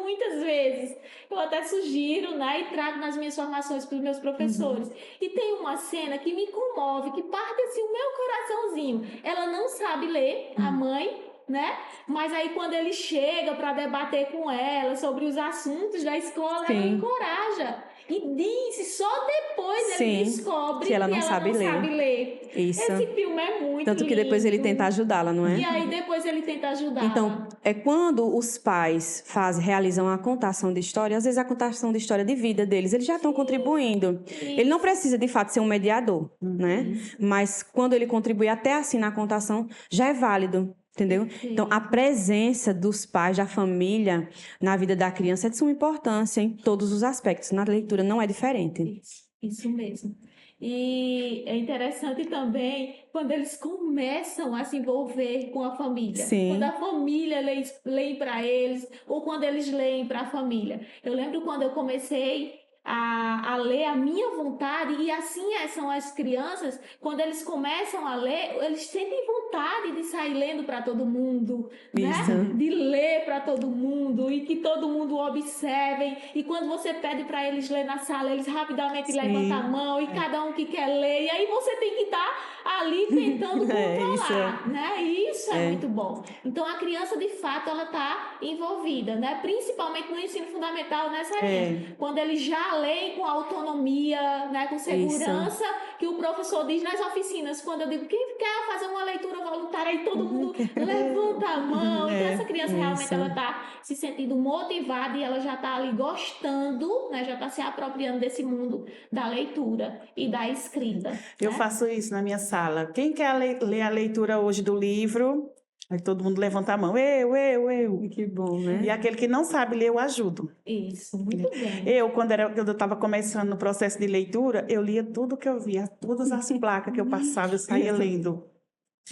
muitas vezes. Eu até sugiro, né, e trago nas minhas formações para os meus professores. E tem uma cena que me comove, que parte assim o meu coraçãozinho. Ela não sabe ler, a mãe, né? Mas aí quando ele chega para debater com ela sobre os assuntos da escola, ela encoraja. E diz, só depois ele descobre que ela não sabe ler. Isso. Esse filme é muito Tanto que depois ele tenta ajudá-la, não é? E aí depois ele tenta ajudá-la. Então, é quando os pais realizam a contação de história, às vezes a contação de história de vida deles, eles já estão contribuindo. Ele não precisa, de fato, ser um mediador, né? Mas quando ele contribui até assim na contação, já é válido. Entendeu? Então, a presença dos pais, da família, na vida da criança é de suma importância em todos os aspectos. Na leitura não é diferente. Isso mesmo. E é interessante também quando eles começam a se envolver com a família. Sim. Quando a família lê para eles, ou quando eles leem para a família. Eu lembro quando eu comecei a ler a minha vontade, e assim são as crianças, quando eles começam a ler, eles sentem vontade de sair lendo para todo mundo, né? De ler para todo mundo, e que todo mundo observe. E quando você pede para eles ler na sala, eles rapidamente levantam a mão, e cada um que quer ler, e aí você tem que estar ali tentando controlar, né? E isso é muito bom. Então a criança, de fato, ela está envolvida, né? Principalmente no ensino fundamental, né, Sarinha? Quando eles já leem com autonomia, né, com segurança, que o professor diz nas oficinas, quando eu digo, quem quer fazer uma leitura voluntária, aí todo mundo levanta a mão. Então essa criança realmente ela está se sentindo motivada, e ela já está ali gostando, né, já está se apropriando desse mundo da leitura e da escrita. Eu faço isso na minha sala. Quem quer ler a leitura hoje do livro? Aí todo mundo levanta a mão. Eu. Que bom, né? E aquele que não sabe ler, eu ajudo. Isso, muito bem. Quando eu estava começando no processo de leitura, eu lia tudo que eu via, todas as placas que eu passava, eu saía lendo.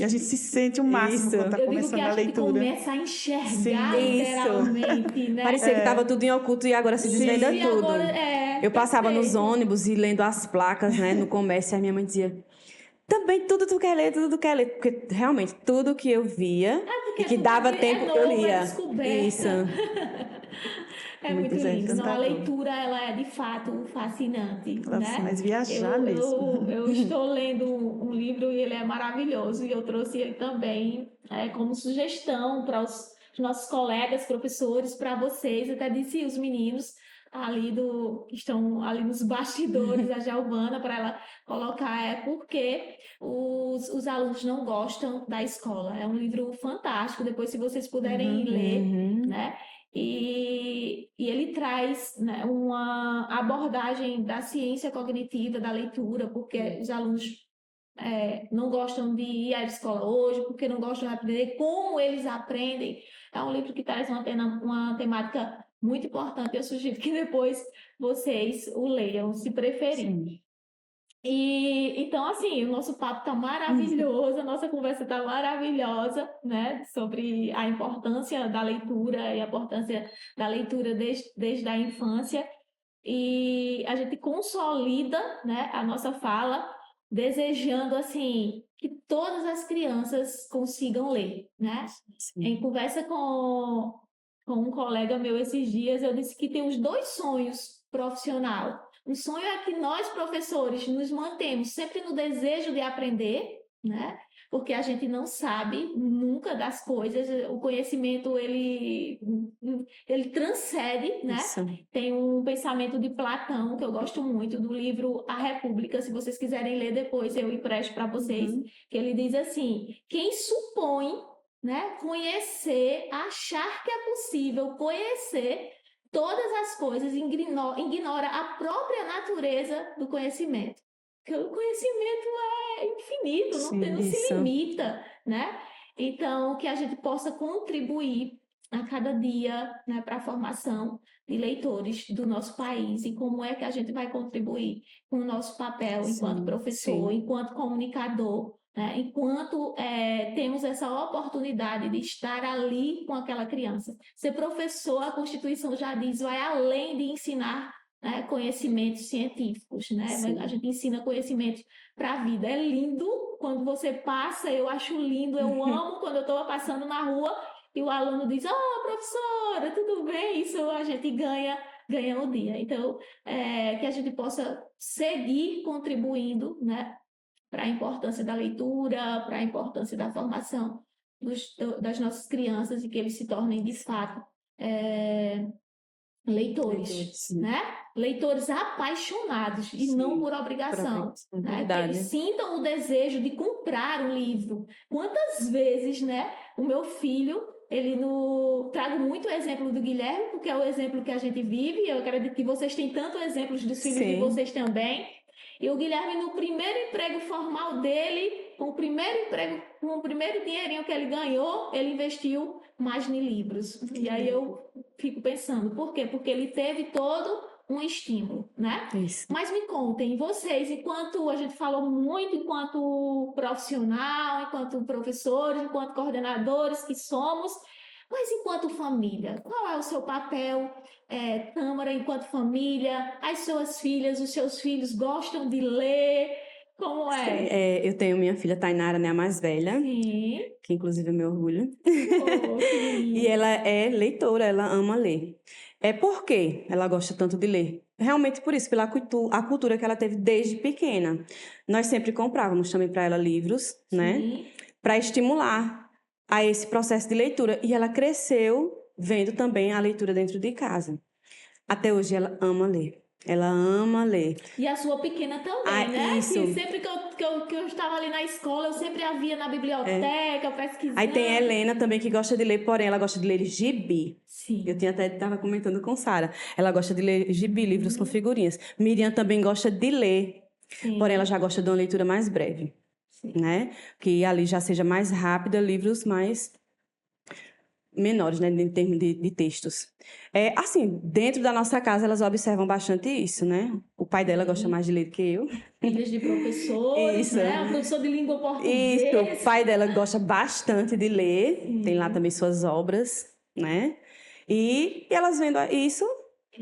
E a gente se sente o máximo quando está começando a leitura. A gente começa a enxergar literalmente, né? Parecia que estava tudo em oculto e agora se desvenda tudo. Eu passava nos ônibus e lendo as placas, né, no comércio, e a minha mãe dizia... Também tudo tu quer ler. Porque realmente tudo que eu via e que dava tempo eu lia. Isso. É muito lindo. Então, a leitura, ela é de fato fascinante. Nossa, mas viajar mesmo. Eu estou lendo um livro e ele é maravilhoso. E eu trouxe ele também como sugestão para os nossos colegas, professores, para vocês. Eu até disse os meninos que estão ali nos bastidores, a Giovana, para ela colocar, porque os alunos não gostam da escola. É um livro fantástico, depois se vocês puderem ler, né? E ele traz, né, uma abordagem da ciência cognitiva, da leitura, porque os alunos não gostam de ir à escola hoje, porque não gostam de aprender como eles aprendem. É um livro que traz uma temática muito importante. Eu sugiro que depois vocês o leiam, se preferirem. Sim. E então, assim, o nosso papo tá maravilhoso, a nossa conversa tá maravilhosa, né? Sobre a importância da leitura e a importância da leitura desde a infância. E a gente consolida, né, a nossa fala, desejando, assim, que todas as crianças consigam ler, né? Sim. Em conversa com um colega meu esses dias, eu disse que tem os dois sonhos profissionais. Um sonho é que nós, professores, nos mantemos sempre no desejo de aprender, né? Porque a gente não sabe nunca das coisas, o conhecimento, ele transcende, né? Isso. Tem um pensamento de Platão, que eu gosto muito, do livro A República, se vocês quiserem ler depois, eu empresto para vocês, que ele diz assim, quem supõe, né, conhecer, achar que é possível conhecer todas as coisas, ignora a própria natureza do conhecimento. Porque o conhecimento é infinito, não se limita, né? Então, que a gente possa contribuir a cada dia, né, para a formação de leitores do nosso país e como é que a gente vai contribuir com o nosso papel enquanto professor, enquanto comunicador, né, enquanto temos essa oportunidade de estar ali com aquela criança. Ser professor, a Constituição já diz, vai além de ensinar, né, conhecimentos científicos, né? A gente ensina conhecimentos para a vida. É lindo quando você passa, eu acho lindo, eu amo quando eu estou passando na rua e o aluno diz, professora, tudo bem? Isso a gente ganha o dia. Então, que a gente possa seguir contribuindo, né, para a importância da leitura, para a importância da formação das nossas crianças e que eles se tornem, de fato, leitores, né? Leitores apaixonados e não por obrigação, né? Que eles sintam o desejo de comprar um livro. Quantas vezes, né? O meu filho, trago muito o exemplo do Guilherme, porque é o exemplo que a gente vive. Eu acredito que vocês têm tanto exemplos dos filhos de vocês também. E o Guilherme, no primeiro emprego formal dele, com o primeiro dinheirinho que ele ganhou, ele investiu mais em livros. E aí eu fico pensando, por quê? Porque ele teve todo um estímulo, né? Isso. Mas me contem, vocês, enquanto a gente falou muito, enquanto profissional, enquanto professores, enquanto coordenadores que somos, mas enquanto família, qual é o seu papel, Tâmara, enquanto família? As suas filhas, os seus filhos gostam de ler? Como é? Eu tenho minha filha Tainara, né, a mais velha, que inclusive é meu orgulho. E ela é leitora, ela ama ler. Por que ela gosta tanto de ler? Realmente por isso, pela a cultura que ela teve desde pequena. Nós sempre comprávamos também para ela livros, né, para estimular a esse processo de leitura. E ela cresceu vendo também a leitura dentro de casa. Até hoje ela ama ler. Ela ama ler. E a sua pequena também, né? Isso. Que sempre que eu estava ali na escola, eu sempre a via na biblioteca, pesquisando. Aí tem a Helena também que gosta de ler, porém ela gosta de ler gibi. Sim. Eu estava comentando com Sara. Ela gosta de ler gibi, livros com figurinhas. Miriam também gosta de ler, porém ela já gosta de uma leitura mais breve, né? Que ali já seja mais rápida, livros mais menores, né, em termos de textos. Assim, dentro da nossa casa, elas observam bastante isso, né? O pai dela gosta mais de ler do que eu. Filhas de professores, né? Professor de língua portuguesa. Isso, o pai dela gosta bastante de ler. Tem lá também suas obras, né? E elas vendo isso,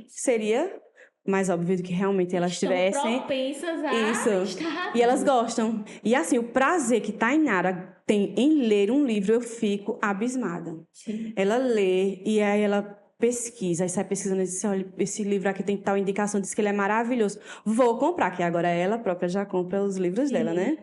seria mais óbvio do que realmente elas tivessem. Propensas a estar... E elas gostam. E assim, o prazer que Tainara tem em ler um livro, eu fico abismada. Sim. Ela lê e aí ela pesquisa, aí sai pesquisando e diz, olha, esse livro aqui tem tal indicação, diz que ele é maravilhoso. Vou comprar, que agora ela própria já compra os livros dela, né?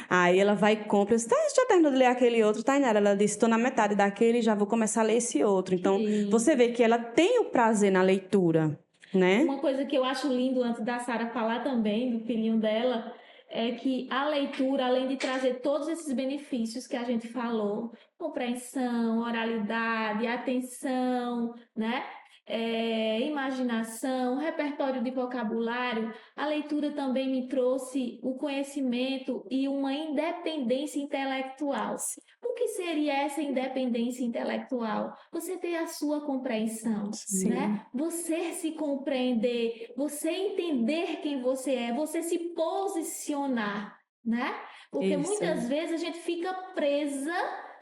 Aí ela vai e compra, eu disse, já terminou de ler aquele outro, Tainara? Ela disse, estou na metade daquele, já vou começar a ler esse outro. Então, você vê que ela tem o prazer na leitura, né? Uma coisa que eu acho lindo, antes da Sara falar também, do filhinho dela, é que a leitura, além de trazer todos esses benefícios que a gente falou, compreensão, oralidade, atenção, né? imaginação, repertório de vocabulário, a leitura também me trouxe o conhecimento e uma independência intelectual. O que seria essa independência intelectual? Você ter a sua compreensão, né? Você se compreender, você entender quem você é, você se posicionar, né? Porque muitas vezes a gente fica presa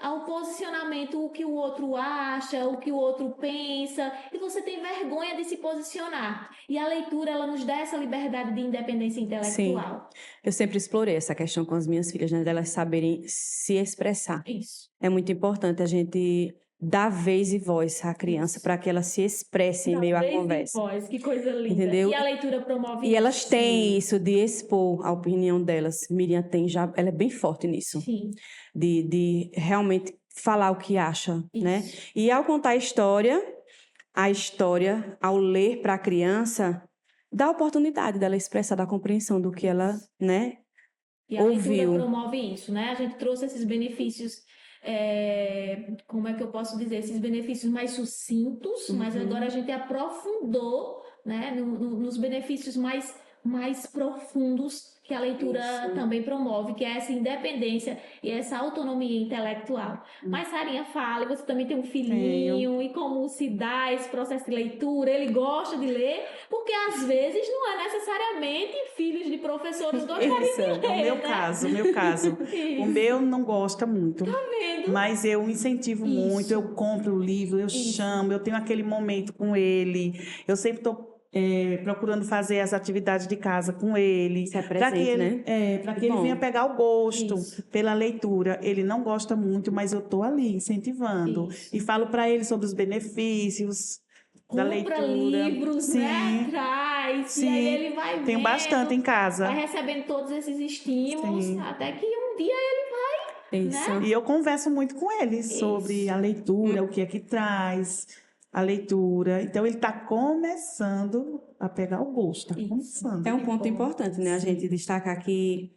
ao posicionamento, o que o outro acha, o que o outro pensa, e você tem vergonha de se posicionar. E a leitura, ela nos dá essa liberdade de independência intelectual. Sim. Eu sempre explorei essa questão com as minhas filhas, né, delas saberem se expressar. Isso. É muito importante a gente dar vez e voz à criança para que ela se expresse em meio à conversa. Voz, que coisa linda. Entendeu? E a leitura promove isso. E elas têm isso de expor a opinião delas. Miriam tem já, ela é bem forte nisso. Sim. De realmente falar o que acha, né? E ao contar a história, ao ler para a criança, dá a oportunidade dela expressar da compreensão do que ela, né, e a ouviu. leitura promove isso, né? A gente trouxe esses benefícios, como é que eu posso dizer? Esses benefícios mais sucintos, mas agora a gente aprofundou, né, nos benefícios mais profundos que a leitura também promove, que é essa independência e essa autonomia intelectual. Mas, Sarinha, fala, você também tem um filhinho, e como se dá esse processo de leitura? Ele gosta de ler? Porque, às vezes, não é necessariamente filhos de professores gostarem de ler, o meu caso. O meu não gosta muito. Tá vendo? Mas eu incentivo muito, eu compro o livro, eu chamo, eu tenho aquele momento com ele, eu sempre estou procurando fazer as atividades de casa com ele, para que ele, para que ele venha pegar o gosto pela leitura. Ele não gosta muito, mas eu estou ali incentivando e falo para ele sobre os benefícios da leitura. Compra livros, né? Traz, e aí ele vai vendo. Tenho bastante em casa. Vai recebendo todos esses estímulos, até que um dia ele vai, né? E eu converso muito com ele sobre a leitura, o que é que traz a leitura. Então, ele está começando a pegar o gosto. Está começando. É um ponto importante, né? A gente destacar que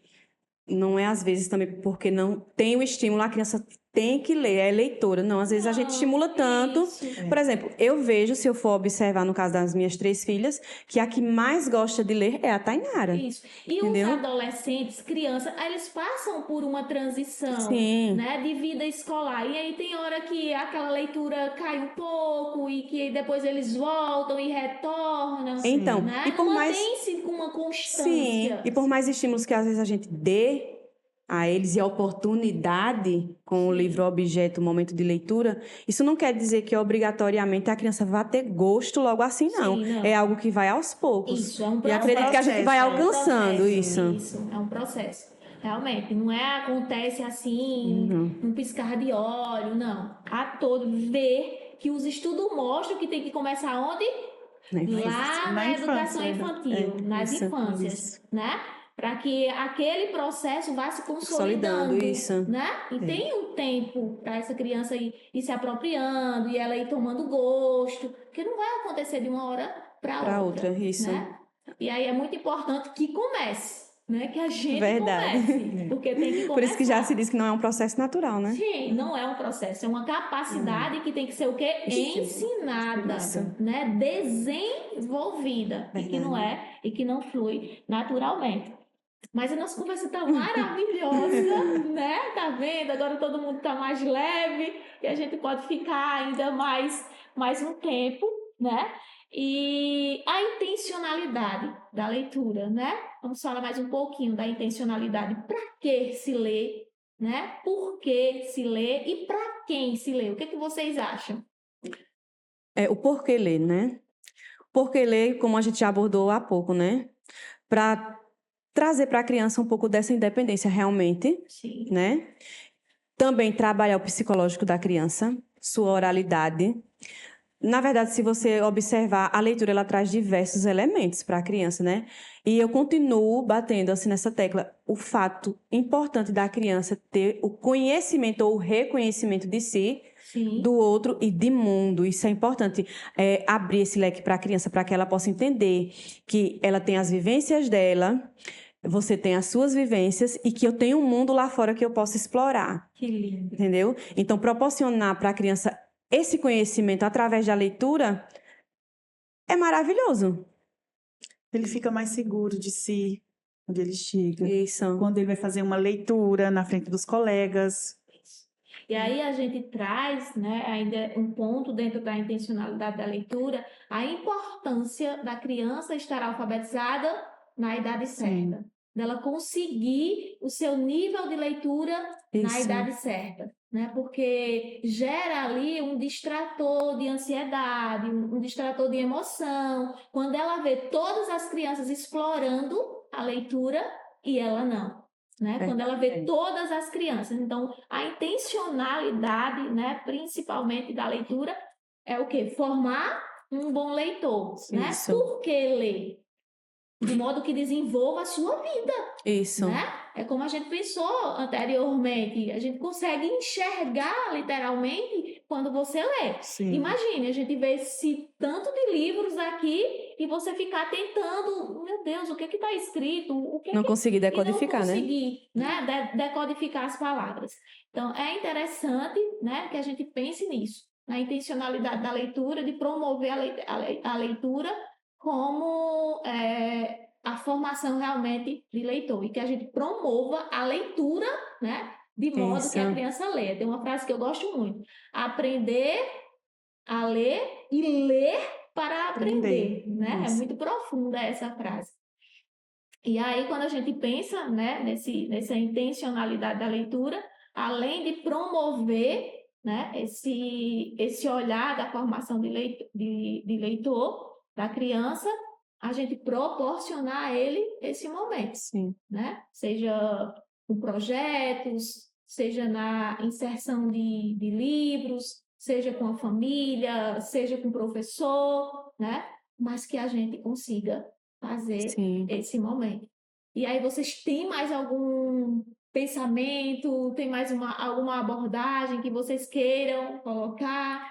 não é, às vezes, também porque não tem o estímulo, a criança tem que ler, é leitora. Não, às vezes a gente estimula tanto. Por exemplo, eu vejo, se eu for observar no caso das minhas 3 filhas, que a que mais gosta de ler é a Tainara. Isso. E os adolescentes, crianças, eles passam por uma transição, né, de vida escolar. E aí tem hora que aquela leitura cai um pouco e que depois eles voltam e retornam. Então, né? e por mais mantém-se com uma constância. E por mais estímulos que às vezes a gente dê a eles e a oportunidade com o livro objeto, o momento de leitura, isso não quer dizer que obrigatoriamente a criança vai ter gosto logo assim, não. não. É algo que vai aos poucos. Isso, é um processo. E acredito que a gente vai alcançando isso. Isso, é um processo. Realmente, não acontece assim, num piscar de olho, não. A todo ver que os estudos mostram que tem que começar onde? Lá na educação infantil, nas infâncias, né? Para que aquele processo vá se consolidando, né? E tem um tempo para essa criança ir se apropriando e ela ir tomando gosto, porque não vai acontecer de uma hora para outra, isso. Né? E aí é muito importante que comece, né? Que a gente comece, porque tem que começar. Por isso que já se diz que não é um processo natural, né? Sim, não é um processo, é uma capacidade que tem que ser o quê? Ensinada, né? Desenvolvida, e que não flui naturalmente. Mas a nossa conversa tá maravilhosa, né? Tá vendo? Agora todo mundo tá mais leve e a gente pode ficar ainda mais um tempo, né? E a intencionalidade da leitura, né? Vamos falar mais um pouquinho da intencionalidade. Para que se lê, né? Por que se lê e para quem se lê? O que vocês acham? O porquê ler, né? Porquê ler, como a gente já abordou há pouco, né? Para trazer para a criança um pouco dessa independência realmente, né? Também trabalhar o psicológico da criança, sua oralidade. Na verdade, se você observar, a leitura ela traz diversos elementos para a criança, né? E eu continuo batendo assim nessa tecla, o fato importante da criança ter o conhecimento ou o reconhecimento de si, do outro e de mundo. Isso é importante, abrir esse leque para a criança, para que ela possa entender que ela tem as vivências dela, você tem as suas vivências e que eu tenho um mundo lá fora que eu posso explorar. Que lindo. Entendeu? Então, proporcionar para a criança esse conhecimento através da leitura é maravilhoso. Ele fica mais seguro de si, quando ele chega. Isso. Quando ele vai fazer uma leitura na frente dos colegas. E aí a gente traz, né, ainda um ponto dentro da intencionalidade da leitura, a importância da criança estar alfabetizada na idade certa, dela conseguir o seu nível de leitura na idade certa, né? Porque gera ali um distrator de ansiedade, um distrator de emoção, quando ela vê todas as crianças explorando a leitura e ela não. Né? Quando ela vê todas as crianças. Então, a intencionalidade, né, principalmente da leitura, é o quê? Formar um bom leitor. Né? Por que ler? De modo que desenvolva a sua vida. Isso. Né? É como a gente pensou anteriormente. A gente consegue enxergar, literalmente, quando você lê. Sim. Imagine, a gente vê esse tanto de livros aqui e você ficar tentando, meu Deus, o que está escrito? Não conseguir decodificar, né? Não conseguir, né? Decodificar as palavras. Então, é interessante, né, que a gente pense nisso. Na intencionalidade da leitura, de promover a leitura como a formação realmente de leitor, e que a gente promova a leitura, né, de modo que a criança leia. Tem uma frase que eu gosto muito: aprender a ler e ler para aprender, né? É muito profunda essa frase. E aí, quando a gente pensa, né, nessa intencionalidade da leitura, além de promover, né, esse olhar da formação de leitor da criança, a gente proporcionar a ele esse momento, né? Seja com projetos, seja na inserção de livros, seja com a família, seja com o professor, né? Mas que a gente consiga fazer esse momento. E aí, vocês têm mais algum pensamento, tem mais alguma abordagem que vocês queiram colocar?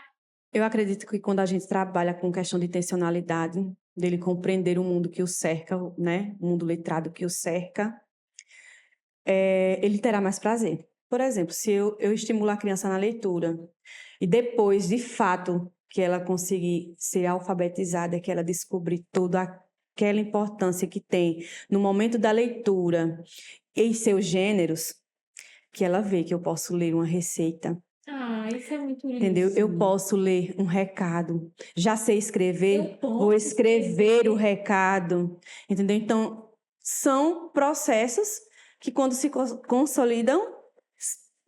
Eu acredito que quando a gente trabalha com questão de intencionalidade, dele compreender o mundo que o cerca, né? O mundo letrado que o cerca, ele terá mais prazer. Por exemplo, se eu estimular a criança na leitura e depois, de fato, que ela conseguir ser alfabetizada, que ela descobrir toda aquela importância que tem no momento da leitura em seus gêneros, que ela vê que eu posso ler uma receita. Isso é muito lindo. Entendeu? Eu posso ler um recado. Já sei escrever, vou escrever o recado. Entendeu? Então, são processos que, quando se consolidam,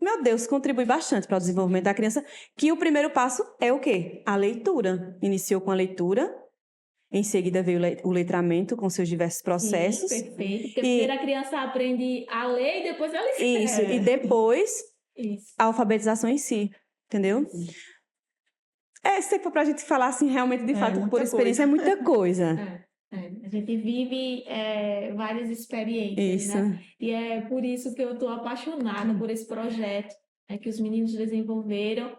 meu Deus, contribui bastante para o desenvolvimento da criança, que o primeiro passo é o quê? A leitura. Iniciou com a leitura, em seguida veio o letramento com seus diversos processos. Sim, perfeito. Porque primeiro a criança aprende a ler e depois ela escreve. Isso, e depois a alfabetização em si, entendeu? Se for pra gente falar assim, realmente, de fato, por experiência, é muita coisa. A gente vive várias experiências, né? E é por isso que eu estou apaixonada por esse projeto que os meninos desenvolveram.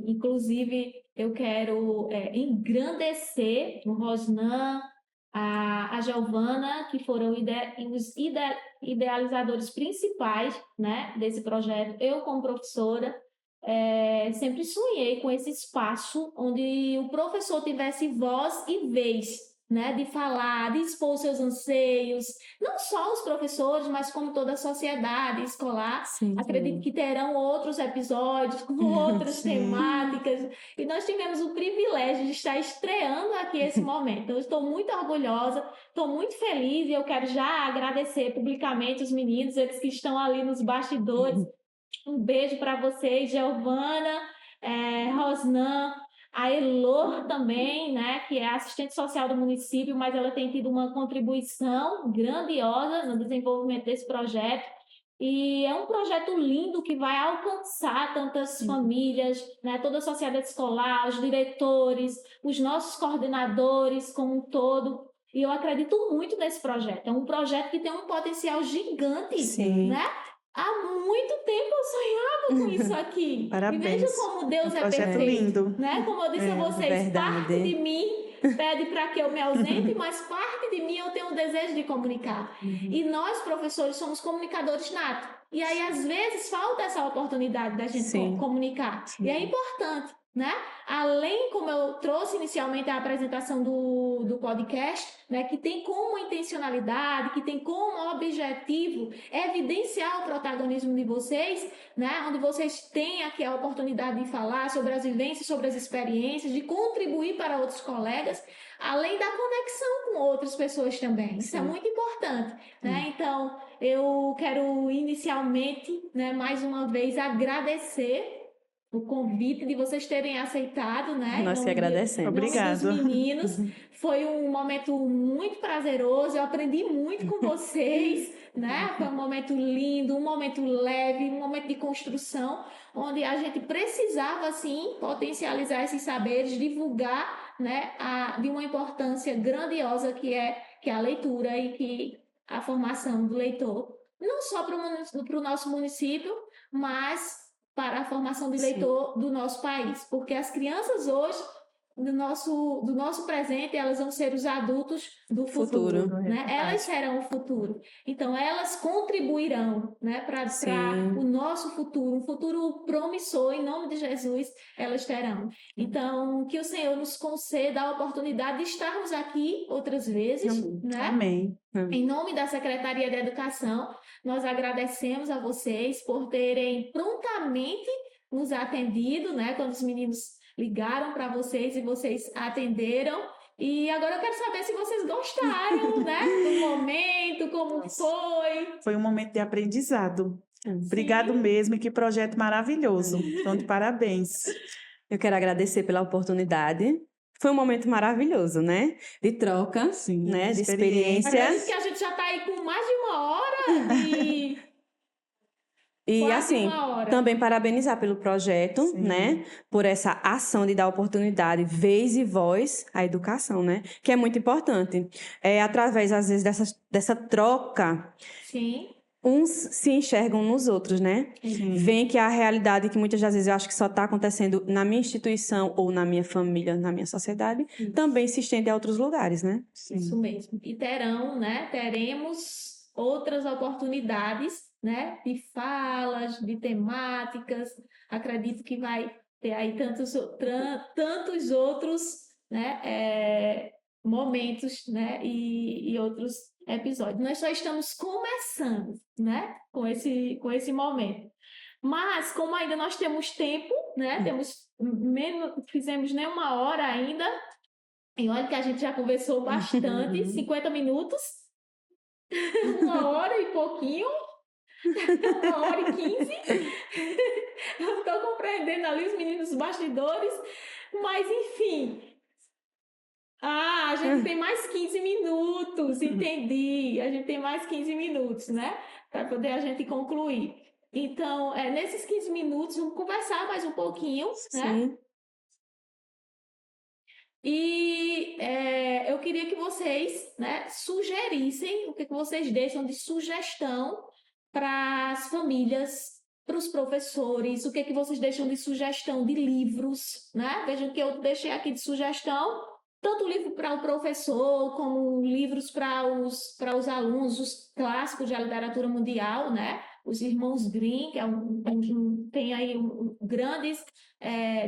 Inclusive, eu quero engrandecer o Rosnan, a Giovana, que foram os idealizadores principais, né, desse projeto. Eu, como professora, sempre sonhei com esse espaço onde o professor tivesse voz e vez, né, de falar, de expor seus anseios, não só os professores, mas como toda a sociedade escolar. Acredito que terão outros episódios com outras temáticas, e nós tivemos o privilégio de estar estreando aqui esse momento. Eu estou muito orgulhosa, estou muito feliz, e eu quero já agradecer publicamente os meninos, eles que estão ali nos bastidores. Um beijo para vocês, Giovana, Rosnan, a Elor também, né, que é assistente social do município, mas ela tem tido uma contribuição grandiosa no desenvolvimento desse projeto. E é um projeto lindo que vai alcançar tantas famílias, né, toda a sociedade escolar, os diretores, os nossos coordenadores como um todo. E eu acredito muito nesse projeto. É um projeto que tem um potencial gigante, né? Há muito tempo eu sonhava com isso aqui. Parabéns. E veja como Deus é perfeito. Lindo. Né? Como eu disse a vocês, parte de mim pede para que eu me ausente, mas parte de mim eu tenho o desejo de comunicar. E nós, professores, somos comunicadores natos. E aí, às vezes, falta essa oportunidade da gente comunicar. E é importante, né? Além, como eu trouxe inicialmente a apresentação do podcast, né, que tem como intencionalidade, que tem como objetivo evidenciar o protagonismo de vocês, né, onde vocês têm aqui a oportunidade de falar sobre as vivências, sobre as experiências, de contribuir para outros colegas, além da conexão com outras pessoas também. Isso é muito importante, né? Então, eu quero inicialmente, né, mais uma vez agradecer o convite de vocês terem aceitado, né? Nós que agradecemos. Obrigada. Dos meninos. Foi um momento muito prazeroso, eu aprendi muito com vocês, né? Foi um momento lindo, um momento leve, um momento de construção, onde a gente precisava, sim, potencializar esses saberes, divulgar, né, de uma importância grandiosa que é a leitura e que a formação do leitor, não só para o nosso município, mas para a formação do leitor do nosso país, porque as crianças hoje do nosso presente, elas vão ser os adultos do futuro, né? Elas serão o futuro. Então, elas contribuirão, né, para o nosso futuro, um futuro promissor, em nome de Jesus, elas terão. Então, que o Senhor nos conceda a oportunidade de estarmos aqui outras vezes, né? Amém. Em nome da Secretaria de Educação, nós agradecemos a vocês por terem prontamente nos atendido, né, quando os meninos ligaram para vocês e vocês atenderam. E agora eu quero saber se vocês gostaram, né, do momento, como foi. Foi um momento de aprendizado. Obrigado mesmo, e que projeto maravilhoso. Então, de parabéns. Eu quero agradecer pela oportunidade. Foi um momento maravilhoso, né? De troca, né? De experiência. Parece que a gente já está aí com mais de uma hora E assim, também parabenizar pelo projeto, né? Por essa ação de dar oportunidade, vez e voz à educação, né? Que é muito importante. Através, às vezes, dessa troca, uns se enxergam nos outros, né? Vem que a realidade que muitas das vezes eu acho que só está acontecendo na minha instituição ou na minha família, na minha sociedade, também se estende a outros lugares, né? Isso mesmo. E teremos outras oportunidades, né, de falas, de temáticas. Acredito que vai ter aí tantos outros, né, momentos, né, e outros episódios. Nós só estamos começando, né, com esse momento. Mas, como ainda nós temos tempo, né, fizemos nem uma hora ainda, e olha que a gente já conversou bastante, 50 minutos, 1 hora e pouquinho, 1h15. Eu estou compreendendo ali os meninos bastidores, mas enfim. A gente tem mais 15 minutos, entendi. A gente tem mais 15 minutos, né? Para poder a gente concluir. Então, nesses 15 minutos, vamos conversar mais um pouquinho, né? E eu queria que vocês, né, sugerissem o que vocês deixam de sugestão para as famílias, para os professores, o que vocês deixam de sugestão de livros, né? Vejam que eu deixei aqui de sugestão tanto livro para o professor, como livros para os alunos, os clássicos da literatura mundial, né? Os Irmãos Grimm, que tem aí grande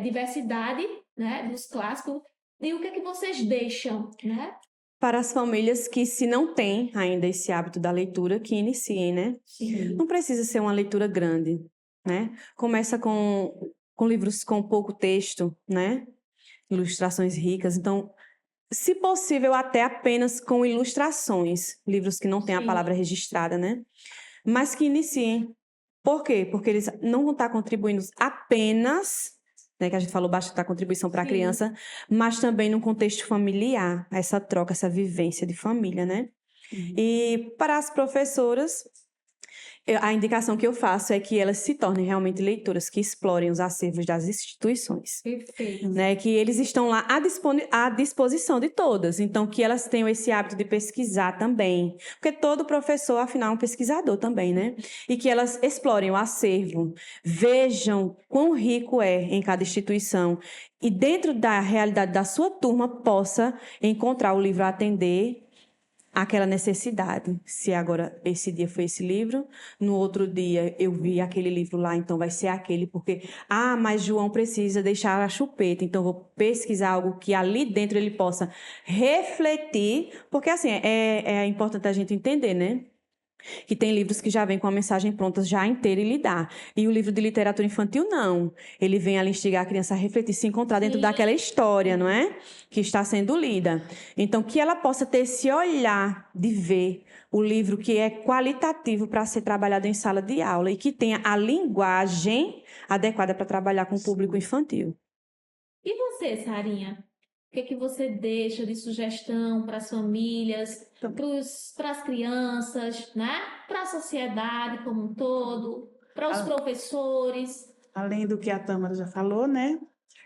diversidade, né, dos clássicos. E o que vocês deixam, né? Para as famílias que, se não têm ainda esse hábito da leitura, que iniciem, né? Não precisa ser uma leitura grande, né? Começa com livros com pouco texto, né? Ilustrações ricas. Então, se possível, até apenas com ilustrações. Livros que não têm a palavra registrada, né? Mas que iniciem. Por quê? Porque eles não vão estar contribuindo apenas... Né, que a gente falou bastante da contribuição para a criança, mas também no contexto familiar, essa troca, essa vivência de família, né? E para as professoras, a indicação que eu faço é que elas se tornem realmente leitoras, que explorem os acervos das instituições. Perfeito. Né, que eles estão lá à disposição de todas, então que elas tenham esse hábito de pesquisar também, porque todo professor, afinal, é um pesquisador também, né? E que elas explorem o acervo, vejam quão rico é em cada instituição e dentro da realidade da sua turma possa encontrar o livro a atender aquela necessidade. Se agora esse dia foi esse livro, no outro dia eu vi aquele livro lá, então vai ser aquele, porque, mas João precisa deixar a chupeta, então vou pesquisar algo que ali dentro ele possa refletir, porque assim, é importante a gente entender, né? Que tem livros que já vêm com a mensagem pronta já inteira e lhe dá. E o livro de literatura infantil, não. Ele vem ali instigar a criança a refletir, se encontrar dentro daquela história, não é? Que está sendo lida. Então, que ela possa ter esse olhar de ver o livro que é qualitativo para ser trabalhado em sala de aula e que tenha a linguagem adequada para trabalhar com o público infantil. E você, Sarinha? O que você deixa de sugestão para as famílias, para as crianças, né? Para a sociedade como um todo, para os professores? Além do que a Tâmara já falou, né?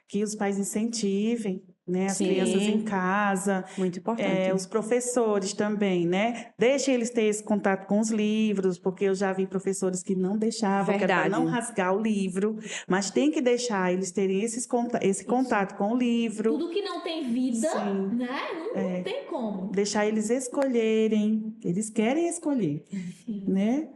Que os pais incentivem, né? As crianças em casa. Muito importante. Os professores também, né? Deixem eles ter esse contato com os livros, porque eu já vi professores que não deixavam, que era para não rasgar o livro, mas tem que deixar eles terem esse contato com o livro. Tudo que não tem vida, né? Não tem como. Deixar eles escolherem, eles querem escolher, né?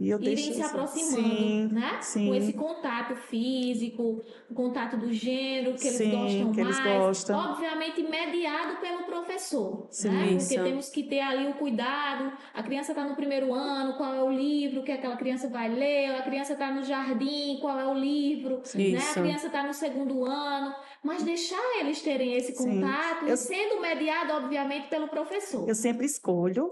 Irem se aproximando, né? Sim. Com esse contato físico, o contato do gênero que eles gostam que mais. Eles gostam. Obviamente, mediado pelo professor, Sim, né? Porque temos que ter ali o cuidado. A criança está no primeiro ano, qual é o livro que aquela criança vai ler? A criança está no jardim, qual é o livro? Né? A criança está no segundo ano. Mas deixar eles terem esse contato, sendo mediado, obviamente, pelo professor. Eu sempre escolho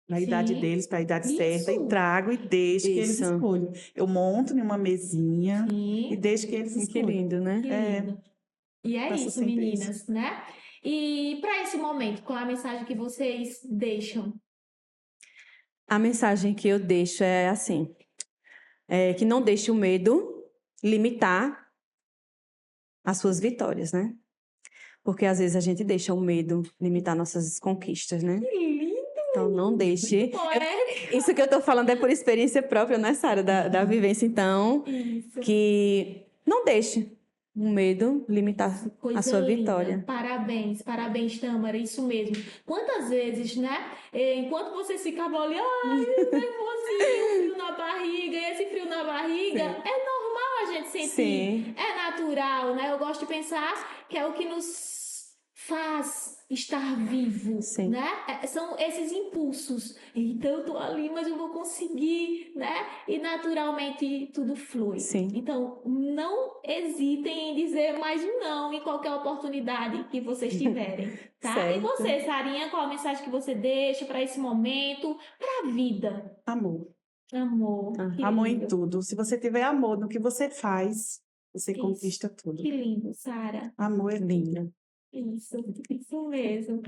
na idade deles, para a idade certa, e trago e deixo que eles escolham. Eu monto em uma mesinha e deixo que eles escolham. Que lindo, né? Que lindo. E é isso, meninas, né? E para esse momento, qual é a mensagem que vocês deixam? A mensagem que eu deixo é assim, que não deixe o medo limitar as suas vitórias, né? Porque às vezes a gente deixa o medo limitar nossas conquistas, né? Que lindo! Então não deixe. Isso que eu tô falando é por experiência própria, né, Sara? Da vivência, então. Isso. Que não deixe o medo limitar a sua vitória. Parabéns, parabéns, Tâmara, isso mesmo. Quantas vezes, né? Enquanto vocês ficavam ali, nervosinho, frio na barriga, e esse frio na barriga é normal a gente sentir. É natural, né? Eu gosto de pensar que é o que nos faz estar vivo, né? São esses impulsos. Então, eu tô ali, mas eu vou conseguir, né? E naturalmente tudo flui. Então, não hesitem em dizer mais um não em qualquer oportunidade que vocês tiverem, tá? E você, Sarinha, qual a mensagem que você deixa para esse momento, para a vida? Amor. Amor. Amor em tudo. Se você tiver amor no que você faz, você conquista tudo. Que lindo, Sara. Amor é lindo. Isso mesmo.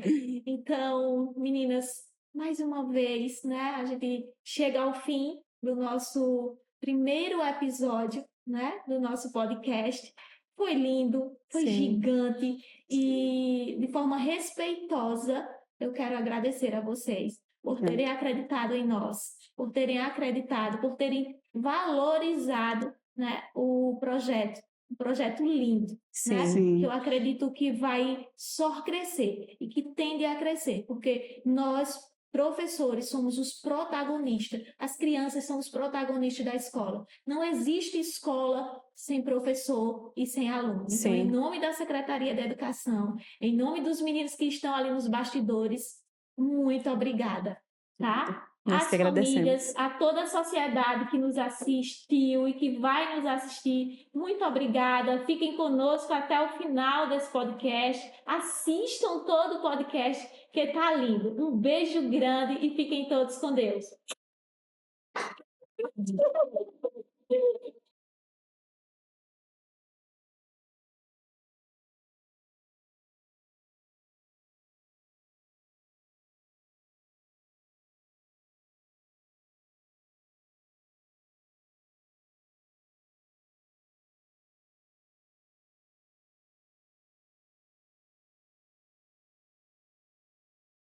Então, meninas, mais uma vez, né? A gente chega ao fim do nosso primeiro episódio, né? Do nosso podcast. Foi lindo, foi gigante e de forma respeitosa, eu quero agradecer a vocês por terem acreditado em nós, por terem acreditado, por terem valorizado, né, o projeto. Um projeto lindo, né? Que eu acredito que vai só crescer e que tende a crescer, porque nós, professores, somos os protagonistas, as crianças são os protagonistas da escola. Não existe escola sem professor e sem aluno. Então, em nome da Secretaria de Educação, em nome dos meninos que estão ali nos bastidores, muito obrigada, tá? As famílias, a toda a sociedade que nos assistiu e que vai nos assistir, muito obrigada. Fiquem conosco até o final desse podcast. Assistam todo o podcast, que tá lindo. Um beijo grande e fiquem todos com Deus.